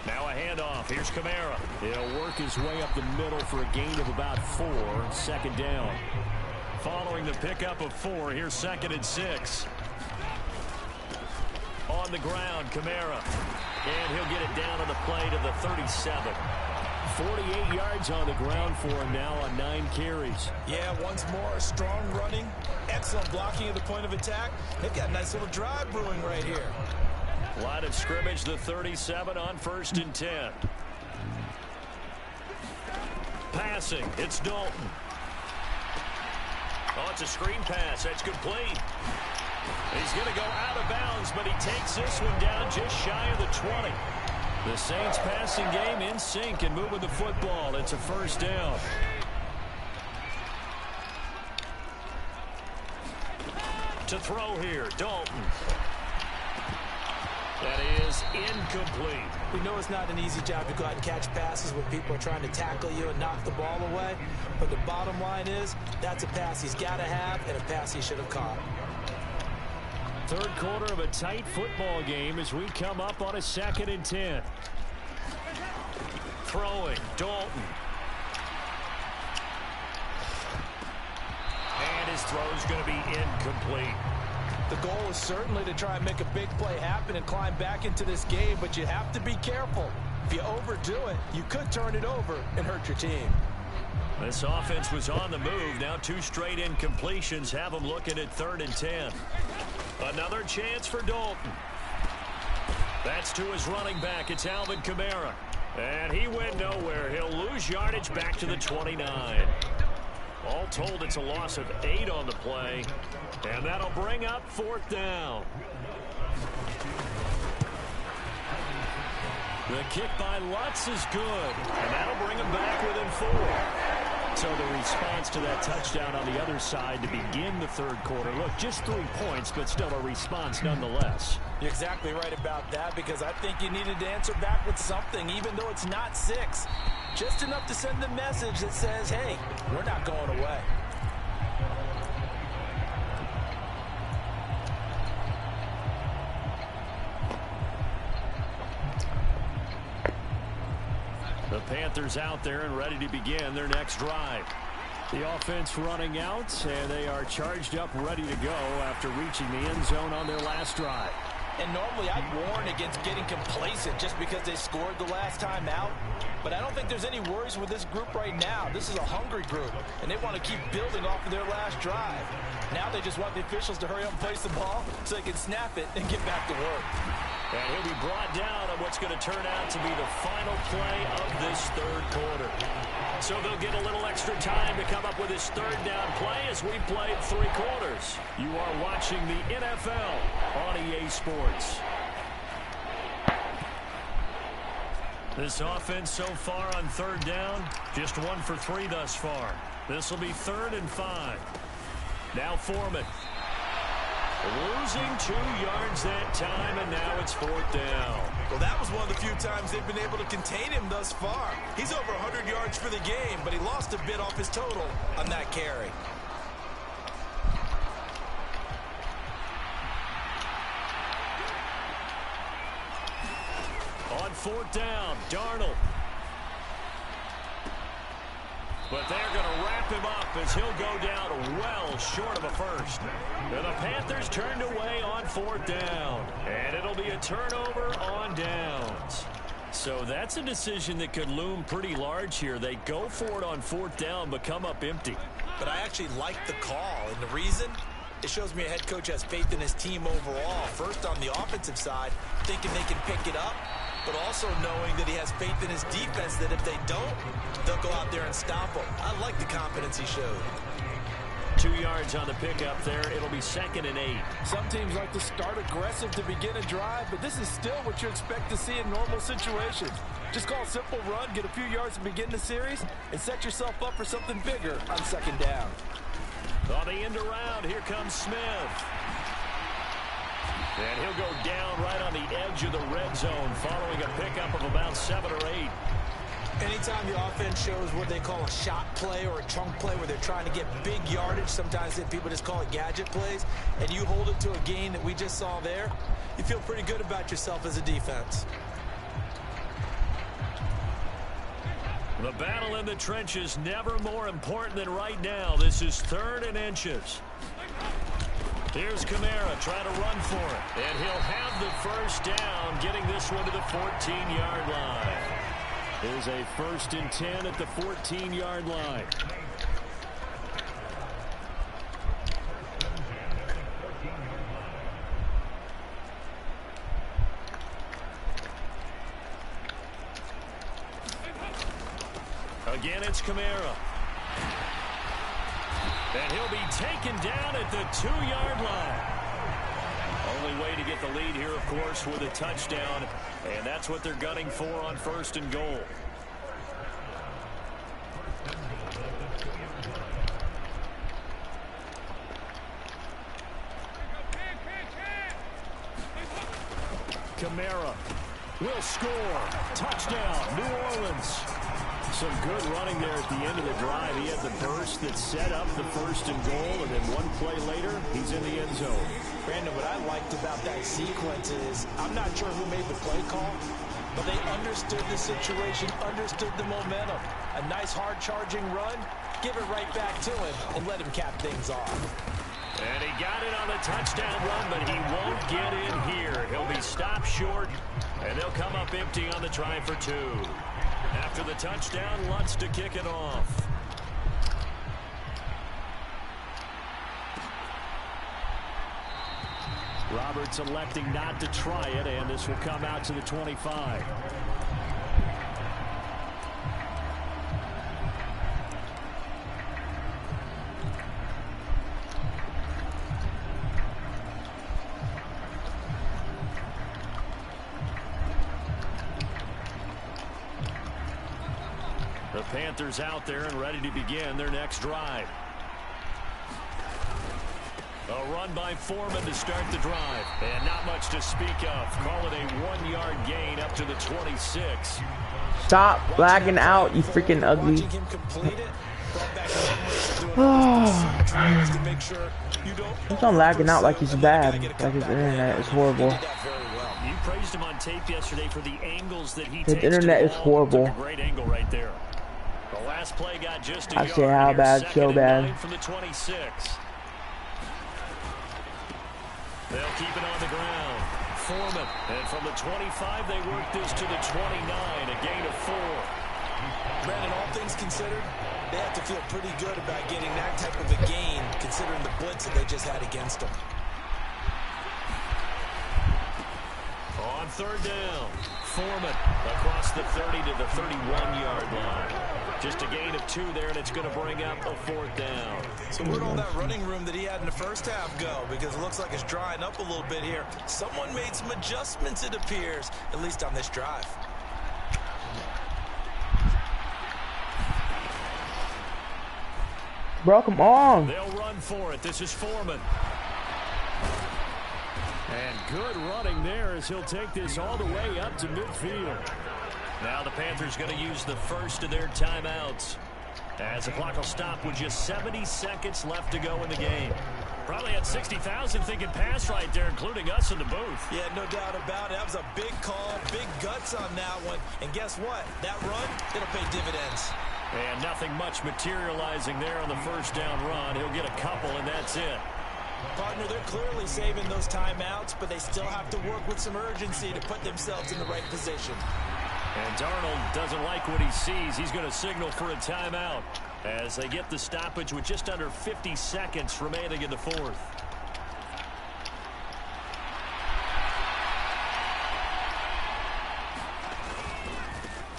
Now a handoff. Here's Kamara. He'll work his way up the middle for a gain of about 4. 2nd down. Following the pickup of 4, here's 2nd and 6. On the ground, Kamara. And he'll get it down on the play to the 37. 48 yards on the ground for him now on 9 carries. Yeah, once more, strong running, excellent blocking at the point of attack. They've got a nice little drive brewing right here. Line of scrimmage, the 37 on 1st and 10. Passing, it's Dalton. Oh, it's a screen pass. That's complete. He's going to go out of bounds, but he takes this one down just shy of the 20. The Saints passing game in sync and moving the football. It's a 1st down. To throw here, Dalton. That is incomplete. We know it's not an easy job to go out and catch passes when people are trying to tackle you and knock the ball away. But the bottom line is, that's a pass he's got to have and a pass he should have caught. Third quarter of a tight football game as we come up on a 2nd and 10. Throwing, Dalton. And his throw's going to be incomplete. The goal is certainly to try and make a big play happen and climb back into this game, but you have to be careful. If you overdo it, you could turn it over and hurt your team. This offense was on the move. Now 2 straight incompletions have them looking at 3rd and 10. Another chance for Dalton. That's to his running back. It's Alvin Kamara. And he went nowhere. He'll lose yardage back to the 29. All told, it's a loss of 8 on the play. And that'll bring up 4th down. The kick by Lutz is good. And that'll bring him back within 4. So the response to that touchdown on the other side to begin the 3rd quarter. Look, just 3 points, but still a response nonetheless. You're exactly right about that, because I think you needed to answer back with something, even though it's not 6. Just enough to send the message that says, hey, we're not going away. The Panthers out there and ready to begin their next drive. The offense running out, and they are charged up, ready to go after reaching the end zone on their last drive. And normally I'd warn against getting complacent just because they scored the last time out. But I don't think there's any worries with this group right now. This is a hungry group, and they want to keep building off of their last drive. Now they just want the officials to hurry up and place the ball so they can snap it and get back to work. And he'll be brought down on what's going to turn out to be the final play of this 3rd quarter. So they'll get a little extra time to come up with this 3rd down play as we played 3 quarters. You are watching the NFL on EA Sports. This offense so far on 3rd down, just 1 for 3 thus far. This will be 3rd and 5. Now Foreman. Losing 2 yards that time, and now it's 4th down. Well, that was one of the few times they've been able to contain him thus far. He's over 100 yards for the game, but he lost a bit off his total on that carry. On 4th down, Darnold. But they're going to wrap him up as he'll go down well short of a first. And the Panthers turned away on 4th down. And it'll be a turnover on downs. So that's a decision that could loom pretty large here. They go for it on 4th down, but come up empty. But I actually like the call. And the reason? It shows me a head coach has faith in his team overall. First on the offensive side, thinking they can pick it up, but also knowing that he has faith in his defense that if they don't, they'll go out there and stop them. I like the confidence he showed. 2 yards on the pickup there. It'll be 2nd and 8. Some teams like to start aggressive to begin a drive, but this is still what you expect to see in normal situations. Just call a simple run, get a few yards to begin the series, and set yourself up for something bigger on 2nd down. On the end around, here comes Smith. And he'll go down right on the edge of the red zone following a pickup of about 7 or 8. Anytime the offense shows what they call a shot play or a chunk play where they're trying to get big yardage, sometimes people just call it gadget plays, and you hold it to a gain that we just saw there, you feel pretty good about yourself as a defense. The battle in the trenches never more important than right now. This is 3rd and inches. Here's Kamara trying to run for it. And he'll have the first down, getting this one to the 14-yard line. There's a 1st and 10 at the 14-yard line. Again, it's Kamara. And he'll be taken down at the 2-yard line. Only way to get the lead here, of course, with a touchdown. And that's what they're gunning for on 1st and goal. Kamara will score. Touchdown, New Orleans. Some good running there at the end of the drive. He had the burst that set up the first and goal, and then one play later, he's in the end zone. Brandon, what I liked about that sequence is, I'm not sure who made the play call, but they understood the situation, understood the momentum. A nice hard-charging run, give it right back to him, and let him cap things off. And he got it on the touchdown run, but he won't get in here. He'll be stopped short, and they'll come up empty on the try for two. After the touchdown, Lutz to kick it off. Roberts electing not to try it, and this will come out to the 25. The Panthers out there and ready to begin their next drive. A run by Foreman to start the drive. And not much to speak of. Call it a 1-yard gain up to the 26. Stop lagging out, you freaking ugly. He's not lagging out like he's bad. Like his internet is horrible. You praised him on tape yesterday for the angles that he takes. His internet is horrible. A great angle right there. The last play got just a I say how bad, so bad. From the 26. They'll keep it on the ground. Foreman. And from the 25, they work this to the 29. A gain of 4. Brandon, all things considered, they have to feel pretty good about getting that type of a gain, considering the blitz that they just had against them. On third down, Foreman across the 30 to the 31-yard line. Just a gain of 2 there, and it's going to bring up a 4th down. So where'd all that running room that he had in the first half go? Because it looks like it's drying up a little bit here. Someone made some adjustments, it appears, at least on this drive. Bro, come on. They'll run for it. This is Foreman. And good running there as he'll take this all the way up to midfield. Now the Panthers going to use the first of their timeouts, as the clock will stop with just 70 seconds left to go in the game. Probably had 60,000 thinking pass right there, including us in the booth. Yeah, no doubt about it. That was a big call, big guts on that one. And guess what? That run, it'll pay dividends. And nothing much materializing there on the first down run. He'll get a couple, and that's it. Partner, they're clearly saving those timeouts, but they still have to work with some urgency to put themselves in the right position. And Darnold doesn't like what he sees. He's going to signal for a timeout as they get the stoppage with just under 50 seconds remaining in the 4th.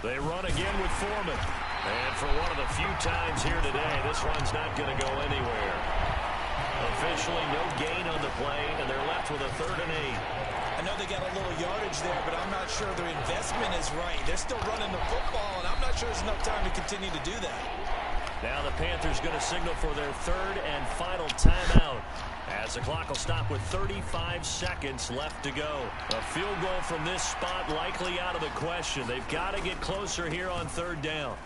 They run again with Foreman. And for one of the few times here today, this one's not going to go anywhere. Officially no gain on the play, and they're left with a 3rd and 8. I know they got a little yardage there, but I'm not sure their investment is right. They're still running the football, and I'm not sure there's enough time to continue to do that. Now the Panthers going to signal for their 3rd and final timeout, as the clock will stop with 35 seconds left to go. A field goal from this spot likely out of the question. They've got to get closer here on 3rd down.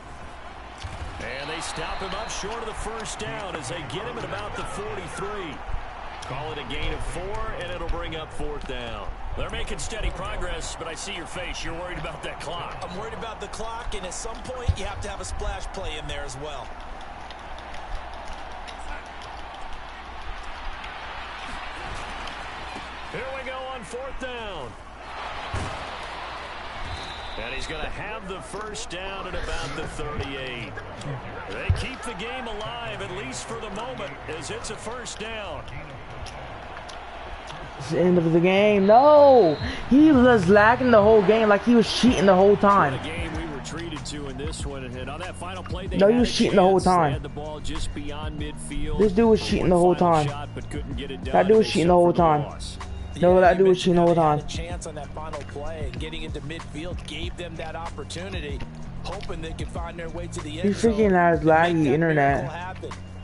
And they stop him up short of the first down as they get him at about the 43. Call it a gain of 4, and it'll bring up 4th down. They're making steady progress, but I see your face. You're worried about that clock. I'm worried about the clock, and at some point, you have to have a splash play in there as well. Here we go on 4th down. And he's going to have the first down at about the 38. They keep the game alive, at least for the moment, as it's a first down. It's the end of the game. No! He was lagging the whole game like he was cheating the whole time. What a game we were treated to in this one. And on that final play, no, he was cheating the whole time. They had the ball just beyond midfield. This dude was cheating the whole time. That dude was cheating the whole time. No, that dude was cheating the whole time. The chance on that final play and getting into midfield gave them that opportunity, hoping they could find their way to the end zone. He freaking has laggy internet.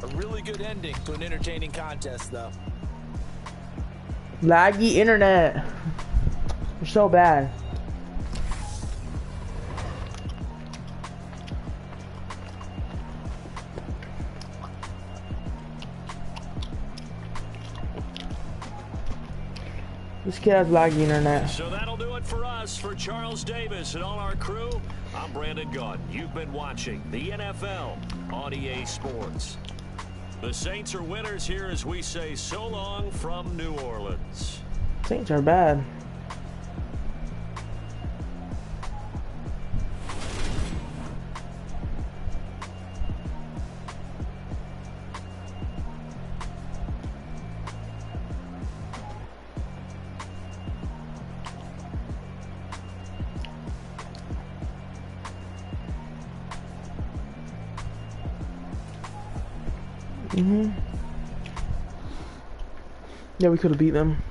A really good ending to an entertaining contest, though. Laggy internet. We're so bad. This kid has laggy internet. So that'll do it for us. For Charles Davis and all our crew, I'm Brandon Gunn. You've been watching the NFL on EA Sports. The Saints are winners here as we say so long from New Orleans. Saints are bad. Yeah, we could have beat them.